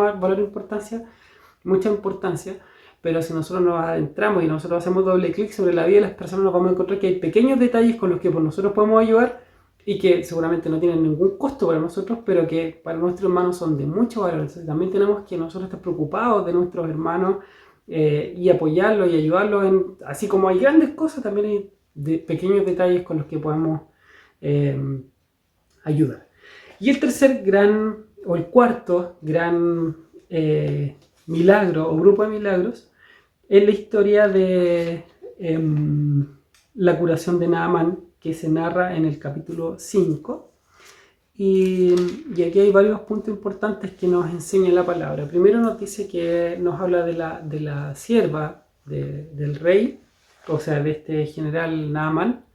mucha importancia, pero si nosotros nos adentramos y nosotros hacemos doble clic sobre la vida de las personas, nos vamos a encontrar que hay pequeños detalles con los que nosotros podemos ayudar y que seguramente no tienen ningún costo para nosotros, pero que para nuestros hermanos son de mucho valor. Entonces también tenemos que nosotros estar preocupados de nuestros hermanos y apoyarlos y ayudarlos, así como hay grandes cosas, también hay pequeños detalles con los que podemos ayudar. Y el cuarto gran milagro o grupo de milagros es la historia de la curación de Naamán, que se narra en el capítulo 5. Y aquí hay varios puntos importantes que nos enseña la palabra. Primero nos dice que nos habla de la sierva del rey, o sea, de este general Naamán.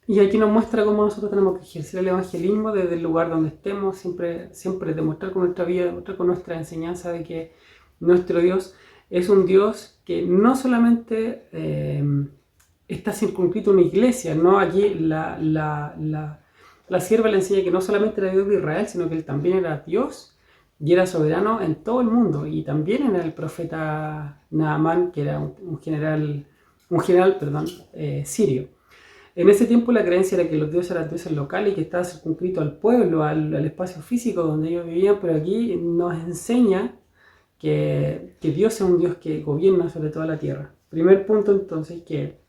Y aquí nos muestra cómo nosotros tenemos que ejercer el evangelismo desde el lugar donde estemos, siempre demostrar con nuestra vida, demostrar con nuestra enseñanza de que nuestro Dios es un Dios que no solamente está circunscrito en una iglesia, ¿no? Aquí la sierva le enseña que no solamente era Dios de Israel, sino que Él también era Dios y era soberano en todo el mundo. Y también era el profeta Naamán, que era un general sirio. En ese tiempo la creencia era que los dioses eran dioses locales y que estaba circunscrito al pueblo, al espacio físico donde ellos vivían, pero aquí nos enseña que Dios es un Dios que gobierna sobre toda la tierra. Primer punto entonces, que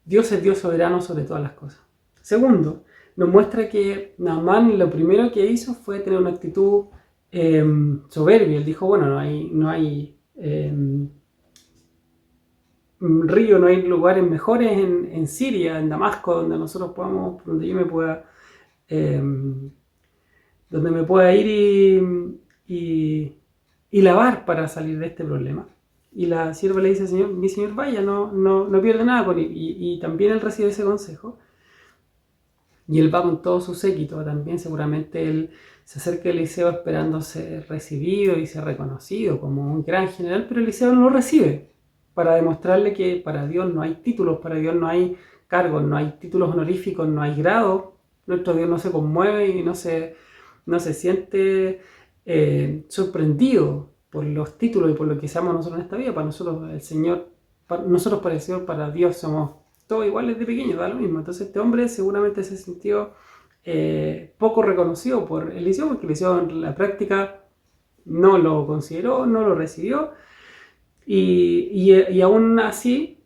Dios es Dios soberano sobre todas las cosas. Segundo, nos muestra que Naamán lo primero que hizo fue tener una actitud soberbia. Él dijo, bueno, no hay río, no hay lugares mejores en Siria, en Damasco, donde yo me pueda donde me pueda ir y lavar para salir de este problema. Y la sierva le dice, Señor, mi señor vaya, no pierde nada con ir. Y también él recibe ese consejo. Y él va con todo su séquito también. Seguramente él se acerca a Eliseo esperando ser recibido y ser reconocido como un gran general, pero Eliseo no lo recibe para demostrarle que para Dios no hay títulos, para Dios no hay cargos, no hay títulos honoríficos, no hay grados. Nuestro Dios no se conmueve y no se siente sorprendido por los títulos y por lo que seamos nosotros en esta vida. Para nosotros el Señor, nosotros para el Señor, para Dios somos todos iguales de pequeños, da lo mismo. Entonces este hombre seguramente se sintió poco reconocido por Eliseo, porque Eliseo en la práctica no lo consideró, no lo recibió, y aún así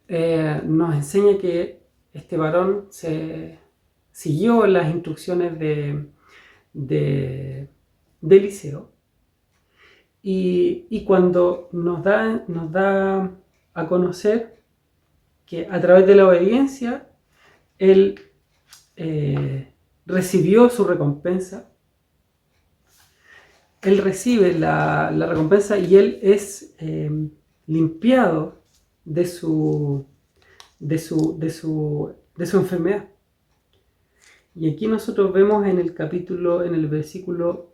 nos enseña que este varón siguió las instrucciones de Eliseo, y cuando nos da a conocer que a través de la obediencia él recibió su recompensa. Él recibe la recompensa y él es limpiado de su enfermedad. Y aquí nosotros vemos en el versículo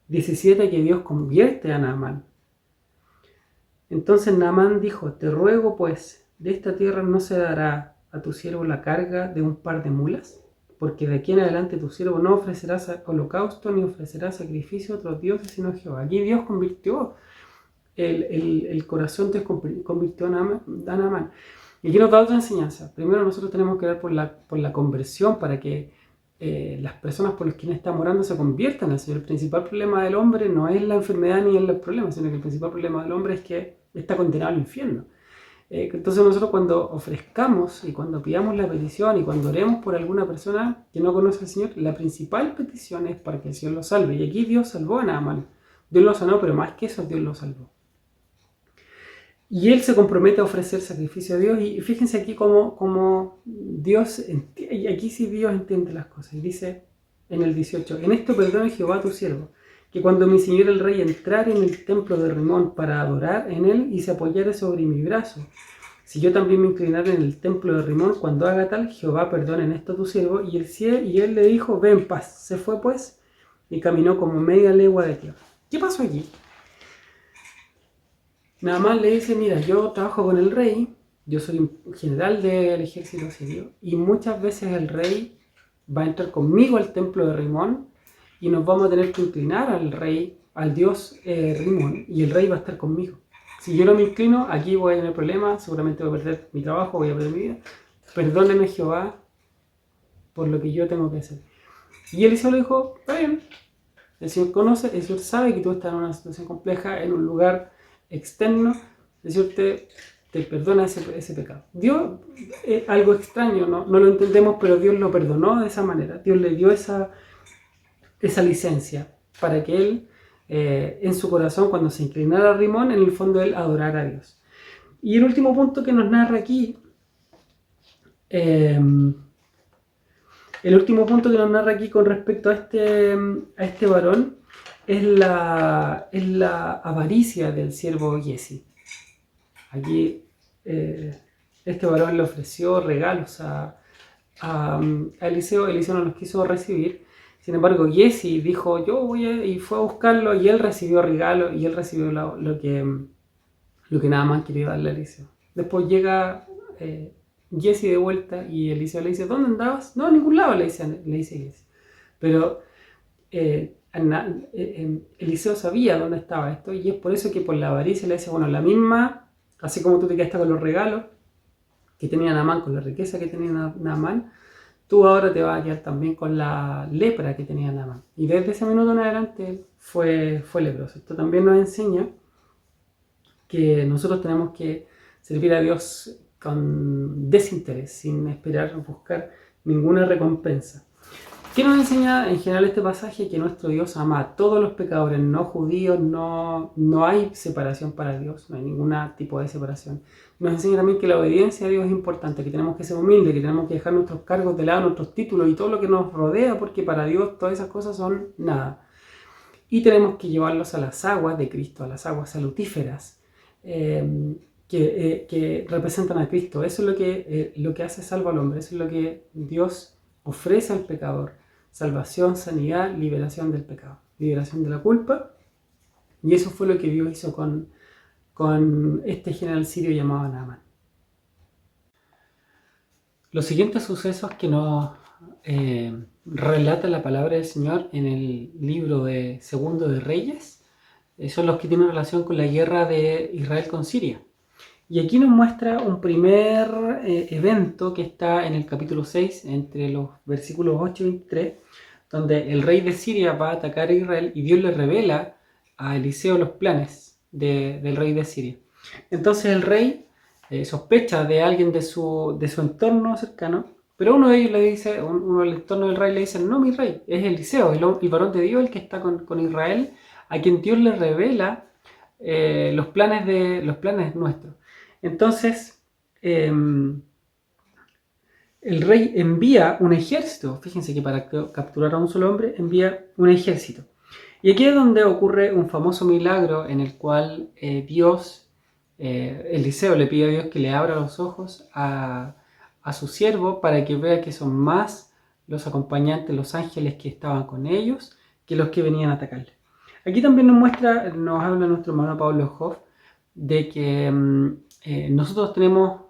17, que Dios convierte a Naamán. Entonces Naamán dijo, te ruego pues, de esta tierra no se dará a tu siervo la carga de un par de mulas, porque de aquí en adelante tu siervo no ofrecerá holocausto ni ofrecerá sacrificio a otros dioses sino a Jehová. Aquí Dios convirtió el corazón, convirtió a Naamán. Y aquí nos da otra enseñanza. Primero nosotros tenemos que ver por la conversión, para que las personas por las quienes estamos orando se conviertan al Señor. El principal problema del hombre no es la enfermedad ni el problema, sino que el principal problema del hombre es que está condenado al infierno. Entonces nosotros cuando ofrezcamos y cuando pidamos la petición y cuando oremos por alguna persona que no conoce al Señor, la principal petición es para que el Señor lo salve. Y aquí Dios salvó a Naamán. Dios lo sanó, pero más que eso, Dios lo salvó. Y él se compromete a ofrecer sacrificio a Dios. Y fíjense aquí cómo Dios, y aquí sí Dios entiende las cosas. Y dice en el 18, en esto perdone Jehová a tu siervo, que cuando mi señor el rey entrare en el templo de Rimón para adorar en él y se apoyare sobre mi brazo, si yo también me inclinare en el templo de Rimón, cuando haga tal, Jehová perdone en esto a tu siervo. Y él le dijo, ve en paz. Se fue pues y caminó como media legua de tierra. ¿Qué pasó allí? Naamán le dice, mira, yo trabajo con el rey, yo soy un general del ejército sirio, y muchas veces el rey va a entrar conmigo al templo de Rimón y nos vamos a tener que inclinar al rey, al dios Rimón, y el rey va a estar conmigo. Si yo no me inclino, aquí voy a tener problemas, seguramente voy a perder mi trabajo, voy a perder mi vida. Perdóneme Jehová por lo que yo tengo que hacer. Y Eliseo le dijo, está bien, el Señor conoce, el Señor sabe que tú estás en una situación compleja, en un lugar externo, el Señor te perdona ese pecado. Dios es algo extraño, no lo entendemos, pero Dios lo perdonó de esa manera. Dios le dio esa licencia para que él, en su corazón, cuando se inclinara a Rimón, en el fondo él adorara a Dios. Y el último punto que nos narra aquí, con respecto a este varón, es la avaricia del siervo Giezi. Aquí este varón le ofreció regalos a Eliseo. Eliseo no los quiso recibir. Sin embargo, Giezi dijo, yo voy y fue a buscarlo, y él recibió regalos, y él recibió lo que nada más quería darle a Eliseo. Después llega Giezi de vuelta y Eliseo le dice, ¿dónde andabas? No, a ningún lado, le dice Giezi. Pero Eliseo sabía dónde estaba esto, y es por eso que por la avaricia le dice, bueno, la misma, así como tú te quedaste con los regalos que tenía Naamán, con la riqueza que tenía Naamán, tú ahora te vas a quedar también con la lepra que tenía Naamán. Y desde ese minuto en adelante fue leproso. Esto también nos enseña que nosotros tenemos que servir a Dios con desinterés, sin esperar buscar ninguna recompensa. ¿Qué nos enseña en general este pasaje? Que nuestro Dios ama a todos los pecadores, no judíos, no hay separación para Dios, no hay ningún tipo de separación. Nos enseña también que la obediencia a Dios es importante, que tenemos que ser humildes, que tenemos que dejar nuestros cargos de lado, nuestros títulos y todo lo que nos rodea, porque para Dios todas esas cosas son nada. Y tenemos que llevarlos a las aguas de Cristo, a las aguas salutíferas, que representan a Cristo. Eso es lo que hace salvo al hombre, eso es lo que Dios ofrece al pecador: salvación, sanidad, liberación del pecado, liberación de la culpa. Y eso fue lo que Dios hizo con este general sirio llamado Naamán. Los siguientes sucesos que nos relata la palabra del Señor en el libro de Segundo de Reyes son los que tienen relación con la guerra de Israel con Siria. Y aquí nos muestra un primer evento que está en el capítulo 6, entre los versículos 8 y 23, donde el rey de Siria va a atacar a Israel y Dios le revela a Eliseo los planes del rey de Siria. Entonces el rey sospecha de alguien de su entorno cercano, pero uno de ellos le dice, uno del entorno del rey le dice: no, mi rey, es Eliseo, el varón de Dios, el que está con Israel, a quien Dios le revela los planes nuestros. Entonces, el rey envía un ejército. Fíjense que para capturar a un solo hombre envía un ejército. Y aquí es donde ocurre un famoso milagro en el cual Eliseo le pide a Dios que le abra los ojos a su siervo para que vea que son más los acompañantes, los ángeles que estaban con ellos, que los que venían a atacarle. Aquí también nos habla nuestro hermano Pablo Hoff de que nosotros tenemos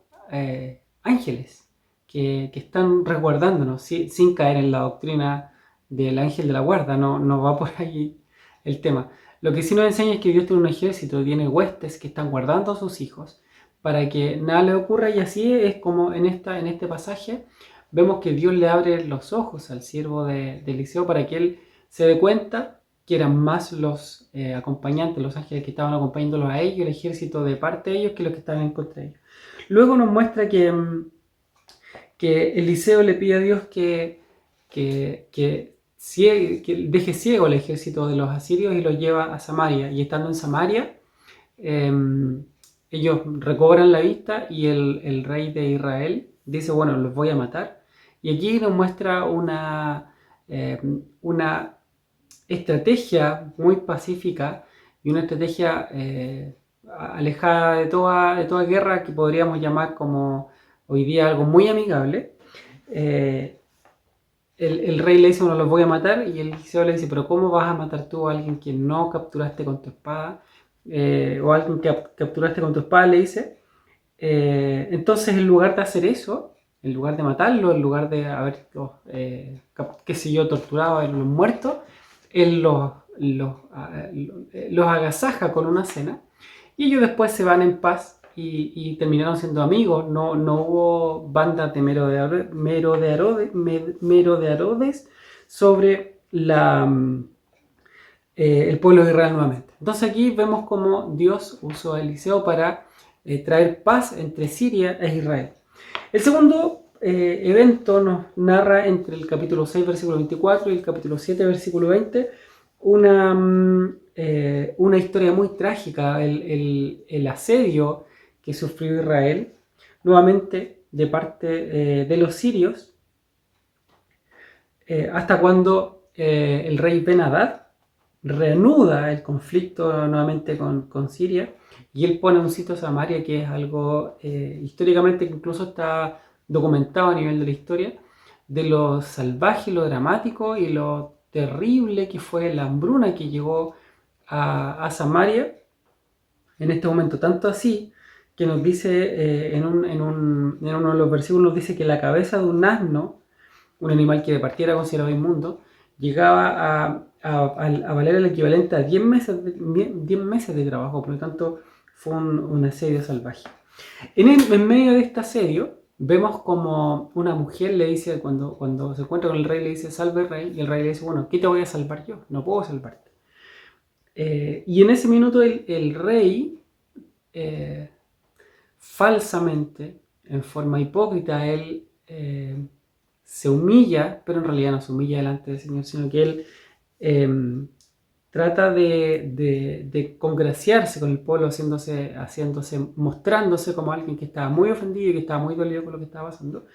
ángeles que están resguardándonos, sin caer en la doctrina del ángel de la guarda. No va por ahí el tema. Lo que sí nos enseña es que Dios tiene un ejército, tiene huestes que están guardando a sus hijos para que nada le ocurra, y así es como en este pasaje vemos que Dios le abre los ojos al siervo de Eliseo para que él se dé cuenta que eran más los acompañantes, los ángeles que estaban acompañándolos a ellos, el ejército de parte de ellos, que los que estaban en contra de ellos. Luego nos muestra que Eliseo le pide a Dios que deje ciego al ejército de los asirios y los lleva a Samaria. Y estando en Samaria, ellos recobran la vista y el rey de Israel dice: bueno, los voy a matar. Y aquí nos muestra una estrategia muy pacífica y una estrategia alejada de toda guerra, que podríamos llamar como hoy día algo muy amigable. El rey le dice: bueno, los voy a matar, y Eliseo le dice: pero ¿cómo vas a matar tú a alguien que no capturaste con tu espada? O alguien que capturaste con tu espada, le dice. Entonces, en lugar de hacer eso, en lugar de matarlo, en lugar de haberlos, torturado, haberlos muerto, él los agasaja con una cena, y ellos después se van en paz y terminaron siendo amigos. No hubo bandas de merodeadores sobre el pueblo de Israel nuevamente. Entonces aquí vemos cómo Dios usó a Eliseo para traer paz entre Siria e Israel. El segundo evento nos narra entre el capítulo 6, versículo 24 y el capítulo 7, versículo 20, una historia muy trágica, el asedio que sufrió Israel nuevamente de parte de los sirios, hasta cuando el rey Ben-Hadad reanuda el conflicto nuevamente con Siria, y él pone un sitio a Samaria, que es algo históricamente que incluso está documentado a nivel de la historia, de lo salvaje, lo dramático y lo terrible que fue la hambruna que llegó a Samaria en este momento. Tanto así que nos dice en uno de los versículos, nos dice que la cabeza de un asno, un animal que de partida era considerado inmundo, llegaba a valer el equivalente a 10 meses de trabajo. Por lo tanto, fue un asedio salvaje. En medio de este asedio, vemos como una mujer le dice, cuando se encuentra con el rey, le dice: salve rey, y el rey le dice: bueno, ¿qué te voy a salvar yo? No puedo salvarte. Y en ese minuto el rey, falsamente, en forma hipócrita, él se humilla, pero en realidad no se humilla delante del Señor, sino que él trata de congraciarse con el pueblo, mostrándose como alguien que estaba muy ofendido y que estaba muy dolido con lo que estaba pasando.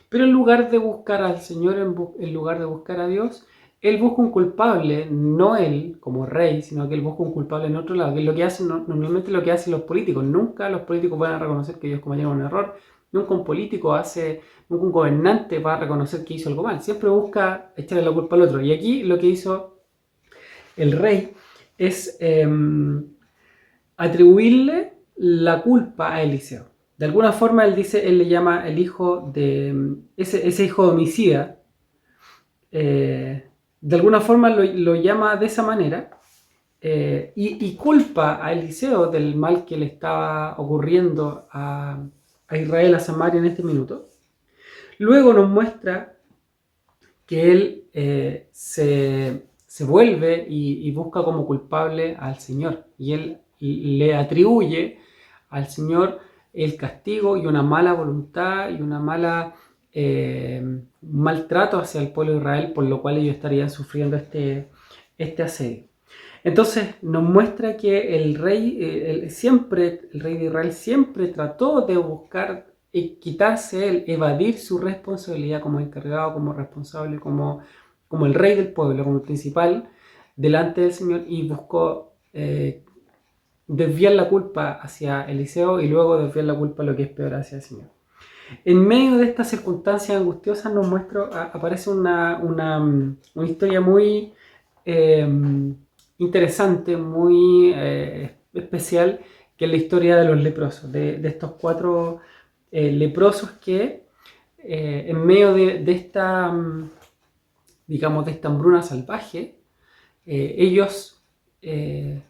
Pero en lugar de buscar al Señor, en lugar de buscar a Dios, él busca un culpable, no él como rey, sino que él busca un culpable en otro lado, que es lo que hacen, normalmente lo que hacen los políticos. Nunca los políticos van a reconocer que ellos cometieron un error, nunca nunca un gobernante va a reconocer que hizo algo mal, siempre busca echarle la culpa al otro. Y aquí lo que hizo el rey es atribuirle la culpa a Eliseo. De alguna forma él le llama el hijo de ese hijo de homicida, de alguna forma lo llama de esa manera, y culpa a Eliseo del mal que le estaba ocurriendo a Israel, a Samaria en este minuto. Luego nos muestra que él se vuelve y busca como culpable al Señor, y él le atribuye al Señor el castigo y una mala voluntad y una maltrato hacia el pueblo de Israel, por lo cual ellos estarían sufriendo este asedio. Entonces nos muestra que el rey de Israel siempre trató de buscar quitarse él, evadir su responsabilidad como encargado, como responsable, como el rey del pueblo, como el principal delante del Señor, y buscó desviar la culpa hacia Eliseo y luego desviar la culpa, lo que es peor, hacia el Señor. En medio de estas circunstancias angustiosas aparece una historia muy interesante, muy especial, que es la historia de los leprosos, de estos 4 leprosos que en medio de esta, digamos, de esta hambruna salvaje, ellos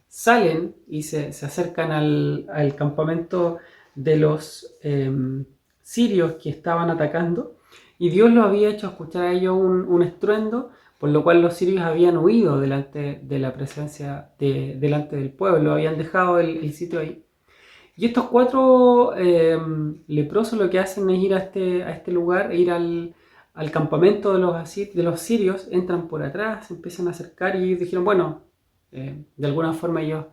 salen y se acercan al campamento de los sirios que estaban atacando, y Dios los había hecho escuchar a ellos un estruendo, por lo cual los sirios habían huido delante de la presencia, delante del pueblo, habían dejado el sitio ahí. Y estos 4 leprosos lo que hacen es ir a este lugar, ir al campamento de los sirios, entran por atrás, se empiezan a acercar, y ellos dijeron, bueno, de alguna forma ellos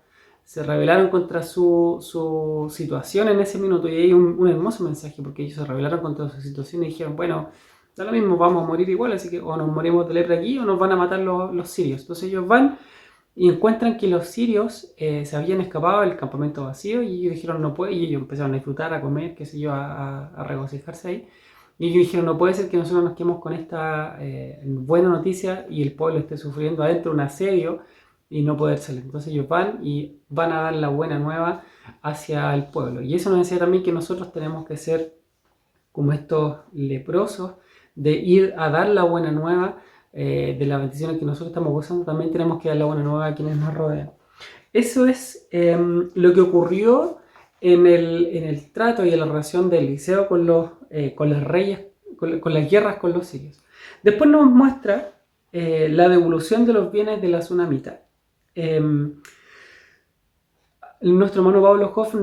se rebelaron contra su situación en ese minuto, y hay un hermoso mensaje, porque ellos se rebelaron contra su situación y dijeron, bueno, da lo mismo, vamos a morir igual, así que o nos morimos de lepra aquí o nos van a matar los sirios. Entonces ellos van y encuentran que los sirios se habían escapado del campamento vacío, y ellos dijeron, no puede, y ellos empezaron a disfrutar, a comer, qué sé yo, a regocijarse ahí. Y ellos dijeron, no puede ser que nosotros nos quedemos con esta buena noticia y el pueblo esté sufriendo adentro un asedio y no poder salir. Entonces ellos van a dar la buena nueva hacia el pueblo. Y eso nos enseña también que nosotros tenemos que ser como estos leprosos, de ir a dar la buena nueva de las bendiciones que nosotros estamos gozando. También tenemos que dar la buena nueva a quienes nos rodean. Eso es lo que ocurrió en el trato y en la relación de Eliseo con los reyes, con las guerras con los sirios. Después nos muestra la devolución de los bienes de la tsunamita. Nuestro hermano Pablo Hoff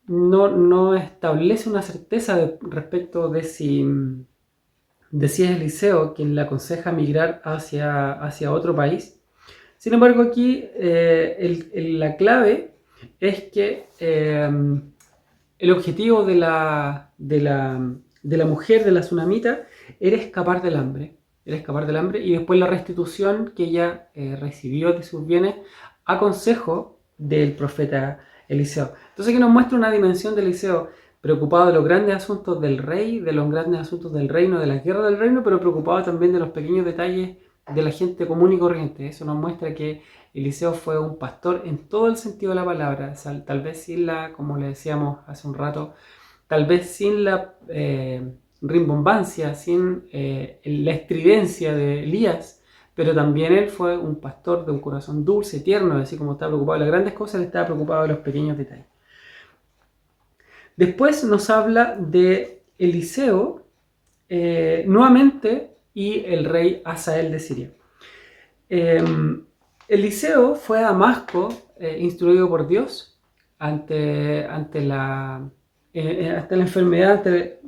no establece una certeza respecto de si es Eliseo quien le aconseja migrar hacia otro país. Sin embargo, aquí la clave es que el objetivo de la mujer, de la tsunamita, era escapar del hambre. Y después la restitución que ella recibió de sus bienes a consejo del profeta Eliseo. Entonces aquí nos muestra una dimensión de Eliseo preocupado de los grandes asuntos del rey, de los grandes asuntos del reino, de la guerra del reino, pero preocupado también de los pequeños detalles de la gente común y corriente. Eso nos muestra que Eliseo fue un pastor en todo el sentido de la palabra, tal vez sin como le decíamos hace un rato, tal vez sin la rimbombancia, sin la estridencia de Elías, pero también él fue un pastor de un corazón dulce, tierno, así como estaba preocupado de las grandes cosas, él estaba preocupado de los pequeños detalles. Después nos habla de Eliseo nuevamente y el rey Hazael de Siria. Eliseo fue a Damasco instruido por Dios ante la enfermedad, ante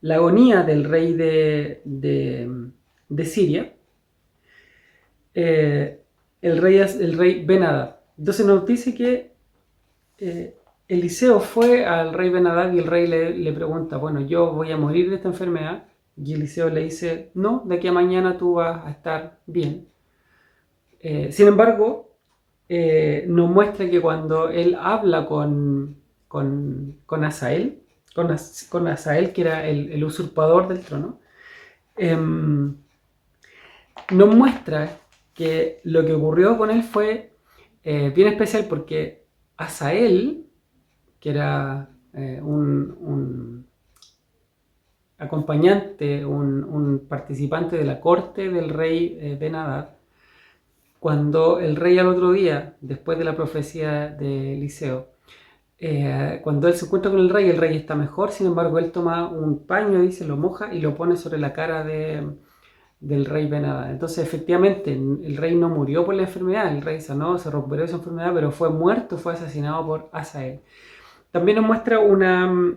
la agonía del rey de Siria, el rey Ben-Hadad. Entonces nos dice que Eliseo fue al rey Ben-Hadad y el rey le pregunta, bueno, yo voy a morir de esta enfermedad. Y Eliseo le dice, no, de aquí a mañana tú vas a estar bien. Sin embargo, nos muestra que cuando él habla con Asael, con Asael, que era el usurpador del trono, nos muestra que lo que ocurrió con él fue bien especial porque Asael, que era un acompañante, un participante de la corte del rey Ben-Hadad, cuando el rey al otro día, después de la profecía de Eliseo, cuando él se encuentra con el rey está mejor, sin embargo él toma un paño, dice, lo moja y lo pone sobre la cara del rey Ben-Hadad. Entonces efectivamente el rey no murió por la enfermedad, el rey sanó, se recuperó de esa enfermedad, pero fue muerto, fue asesinado por Asael. También nos muestra una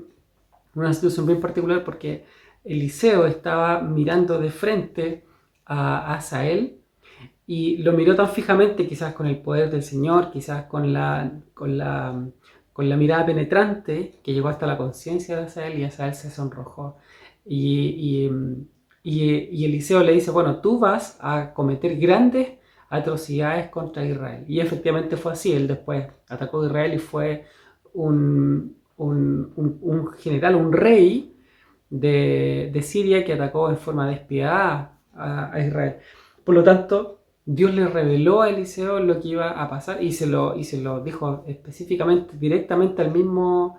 situación bien particular porque Eliseo estaba mirando de frente a Asael y lo miró tan fijamente, quizás con el poder del Señor, quizás con la mirada penetrante, que llegó hasta la conciencia de Asael y Asael se sonrojó. Y Eliseo le dice, bueno, tú vas a cometer grandes atrocidades contra Israel. Y efectivamente fue así, él después atacó a Israel y fue un general, un rey de Siria que atacó en forma despiadada a Israel. Por lo tanto, Dios le reveló a Eliseo lo que iba a pasar y se lo dijo específicamente, directamente al mismo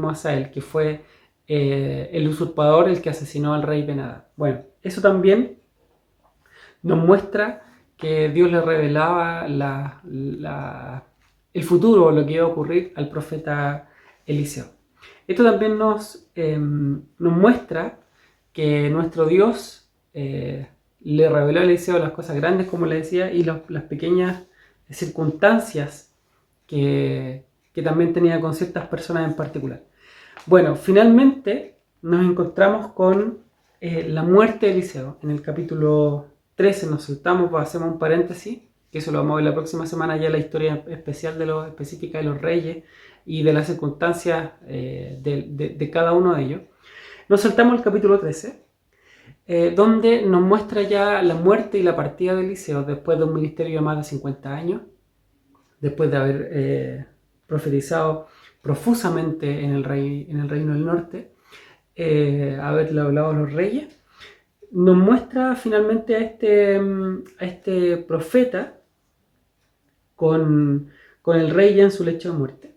Asael, que fue el usurpador, el que asesinó al rey Ben-Hadad. Bueno, eso también nos muestra que Dios le revelaba el futuro, lo que iba a ocurrir al profeta Eliseo. Esto también nos muestra que nuestro Dios le reveló a Eliseo las cosas grandes, como le decía, y las pequeñas circunstancias que también tenía con ciertas personas en particular. Bueno, finalmente nos encontramos con la muerte de Eliseo. En el capítulo 13 nos saltamos, hacemos un paréntesis, que eso lo vamos a ver la próxima semana, ya la historia especial específica de los reyes y de las circunstancias de cada uno de ellos. Nos saltamos al capítulo 13, donde nos muestra ya la muerte y la partida de Eliseo después de un ministerio de más de 50 años, después de haber profetizado profusamente en el reino del norte, haberle hablado a los reyes. Nos muestra finalmente a este profeta con el rey ya en su lecho de muerte.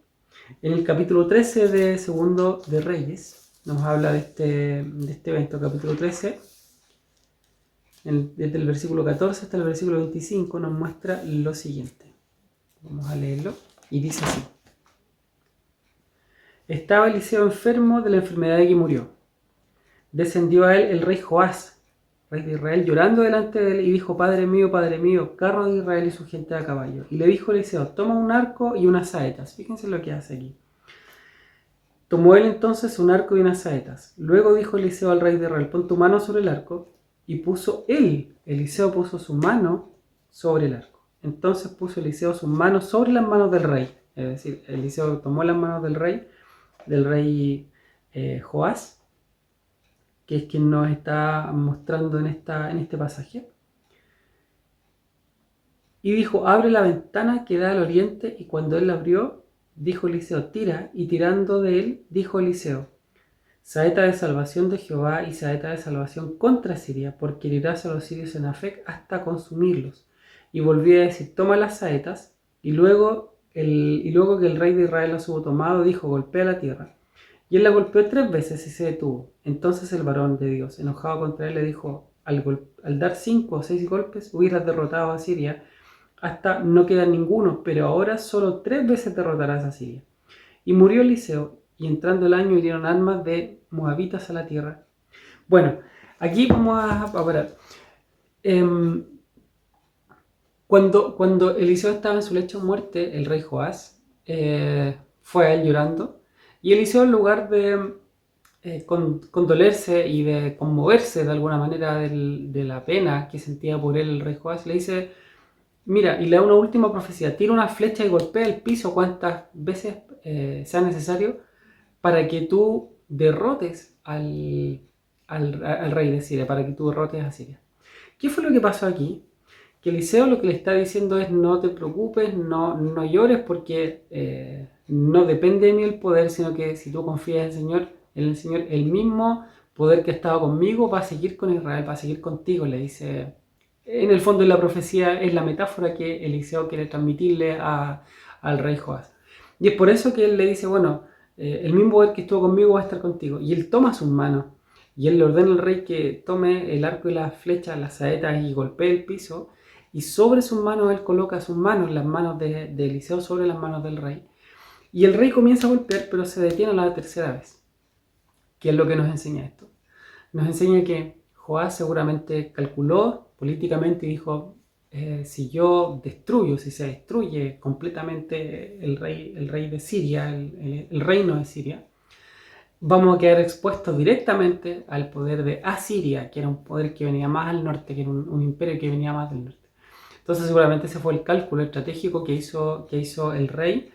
En el capítulo 13 de Segundo de Reyes nos habla de este evento. Capítulo 13, desde el versículo 14 hasta el versículo 25, nos muestra lo siguiente. Vamos a leerlo y dice así: Estaba Eliseo enfermo de la enfermedad de que murió. Descendió a él el rey Joás, rey de Israel, llorando delante de él, y dijo: Padre mío, carro de Israel y su gente a caballo. Y le dijo Eliseo: Toma un arco y unas saetas. Fíjense lo que hace aquí. Tomó él entonces un arco y unas saetas. Luego dijo Eliseo al rey de Israel: Pon tu mano sobre el arco. Y Eliseo puso su mano sobre el arco. Entonces puso Eliseo sus manos sobre las manos del rey. Es decir, Eliseo tomó las manos del rey Joás, que es quien nos está mostrando en este pasaje. Y dijo: Abre la ventana que da al oriente. Y cuando él la abrió, dijo Eliseo: Tira. Y tirando de él, dijo Eliseo: Saeta de salvación de Jehová y saeta de salvación contra Siria, porque herirás a los sirios en Afec hasta consumirlos. Y volvió a decir: Toma las saetas. Y luego que el rey de Israel las hubo tomado, dijo: Golpea la tierra. Y él la golpeó 3 veces y se detuvo. Entonces el varón de Dios, enojado contra él, le dijo: Al dar 5 o 6 golpes, hubieras derrotado a Siria, hasta no queda ninguno, pero ahora solo 3 veces derrotarás a Siria. Y murió Eliseo, y entrando el año hirieron armas de moabitas a la tierra. Bueno, aquí vamos a parar. Cuando Eliseo estaba en su lecho de muerte, el rey Joás fue a él llorando, y Eliseo, en lugar condolerse y de conmoverse de alguna manera de la pena que sentía por él el rey Joás, le dice, mira, y le da una última profecía, tira una flecha y golpea el piso cuantas veces sea necesario para que tú derrotes al rey de Siria, para que tú derrotes a Siria. ¿Qué fue lo que pasó aquí? Que Eliseo lo que le está diciendo es no te preocupes, no llores porque no depende de mí el poder, sino que si tú confías en el Señor, el mismo poder que ha estado conmigo va a seguir con Israel, va a seguir contigo, le dice. En el fondo de la profecía es la metáfora que Eliseo quiere transmitirle al rey Joás. Y es por eso que él le dice, bueno, el mismo poder que estuvo conmigo va a estar contigo. Y él toma sus manos y él le ordena al rey que tome el arco y las flechas, las saetas y golpee el piso. Y sobre sus manos él coloca sus manos, las manos de Eliseo sobre las manos del rey. Y el rey comienza a golpear, pero se detiene a la tercera vez. ¿Qué es lo que nos enseña esto? Nos enseña que Joás seguramente calculó políticamente y dijo, si yo destruyo, si se destruye completamente el rey de Siria, el reino de Siria, vamos a quedar expuestos directamente al poder de Asiria, que era un poder que venía más al norte, que era un imperio que venía más del norte. Entonces seguramente ese fue el cálculo estratégico que hizo el rey.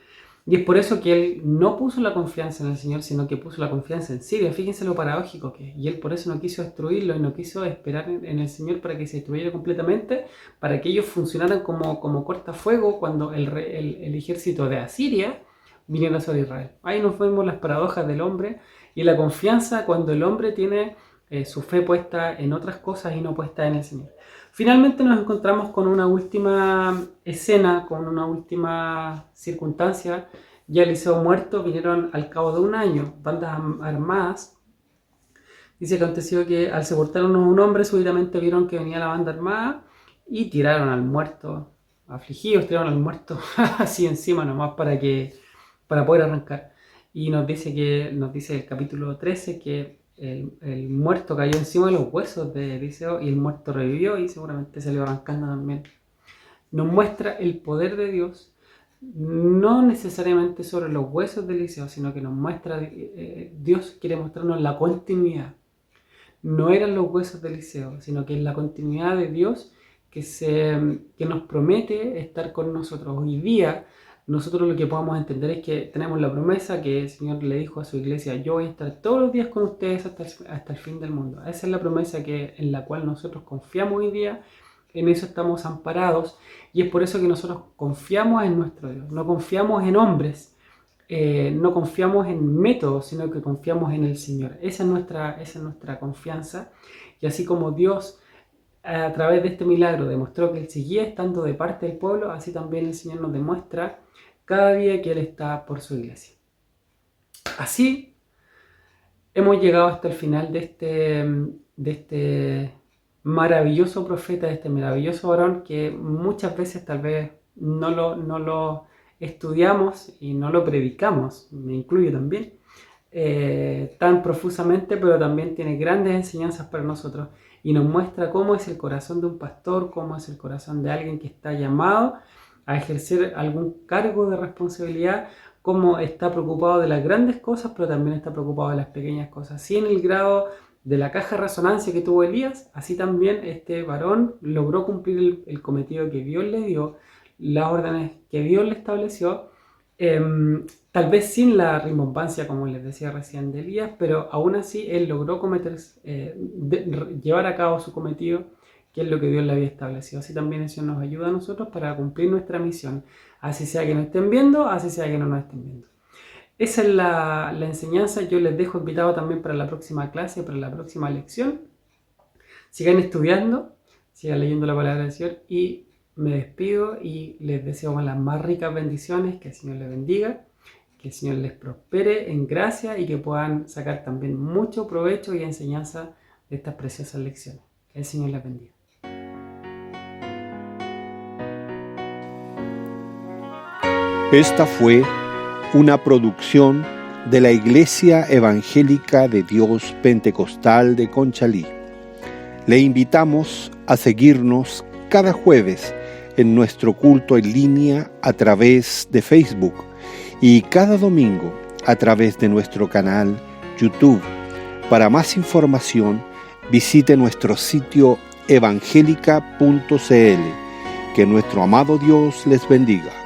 Y es por eso que él no puso la confianza en el Señor, sino que puso la confianza en Siria. Fíjense lo paradójico que es. Y él por eso no quiso destruirlo y no quiso esperar en el Señor para que se destruyera completamente, para que ellos funcionaran como cortafuego cuando el ejército de Asiria viniera sobre Israel. Ahí nos vemos las paradojas del hombre y la confianza cuando el hombre tiene su fe puesta en otras cosas y no puesta en el Señor. Finalmente nos encontramos con una última escena, con una última circunstancia. Ya Eliseo muerto, vinieron al cabo de un año bandas armadas. Dice que aconteció que al sepultar un hombre, súbitamente vieron que venía la banda armada y tiraron al muerto, afligidos, tiraron al muerto así encima nomás para poder arrancar. Y nos dice el capítulo 13 que el muerto cayó encima de los huesos de Eliseo y el muerto revivió y seguramente salió arrancando también. Nos muestra el poder de Dios, no necesariamente sobre los huesos de Eliseo, sino que nos muestra, Dios quiere mostrarnos la continuidad. No eran los huesos de Eliseo, sino que es la continuidad de Dios que nos promete estar con nosotros. Hoy día nosotros lo que podamos entender es que tenemos la promesa que el Señor le dijo a su iglesia, yo voy a estar todos los días con ustedes hasta el fin del mundo. Esa es la promesa en la cual nosotros confiamos hoy día, en eso estamos amparados y es por eso que nosotros confiamos en nuestro Dios, no confiamos en hombres, no confiamos en métodos, sino que confiamos en el Señor. Esa es nuestra confianza y así como Dios a través de este milagro demostró que Él seguía estando de parte del pueblo, así también el Señor nos demuestra cada día que Él está por su iglesia. Así hemos llegado hasta el final de este maravilloso profeta, de este maravilloso varón que muchas veces tal vez no lo estudiamos y no lo predicamos, me incluyo también, tan profusamente, pero también tiene grandes enseñanzas para nosotros y nos muestra cómo es el corazón de un pastor, cómo es el corazón de alguien que está llamado a ejercer algún cargo de responsabilidad, cómo está preocupado de las grandes cosas, pero también está preocupado de las pequeñas cosas. Así en el grado de la caja de resonancia que tuvo Elías, así también este varón logró cumplir el cometido que Dios le dio, las órdenes que Dios le estableció, tal vez sin la rimbombancia, como les decía recién, de Elías, pero aún así él logró llevar a cabo su cometido, que es lo que Dios le había establecido. Así también eso nos ayuda a nosotros para cumplir nuestra misión, así sea que nos estén viendo, así sea que no nos estén viendo. Esa es la enseñanza. Yo les dejo invitado también para la próxima clase, para la próxima lección. Sigan estudiando, sigan leyendo la palabra del Señor y me despido y les deseo las más ricas bendiciones, que el Señor les bendiga, que el Señor les prospere en gracia y que puedan sacar también mucho provecho y enseñanza de estas preciosas lecciones. Que el Señor les bendiga. Esta fue una producción de la Iglesia Evangélica de Dios Pentecostal de Conchalí. Le invitamos a seguirnos cada jueves en nuestro culto en línea a través de Facebook y cada domingo a través de nuestro canal YouTube Para más información, visite nuestro sitio evangelica.cl. Que nuestro amado Dios les bendiga.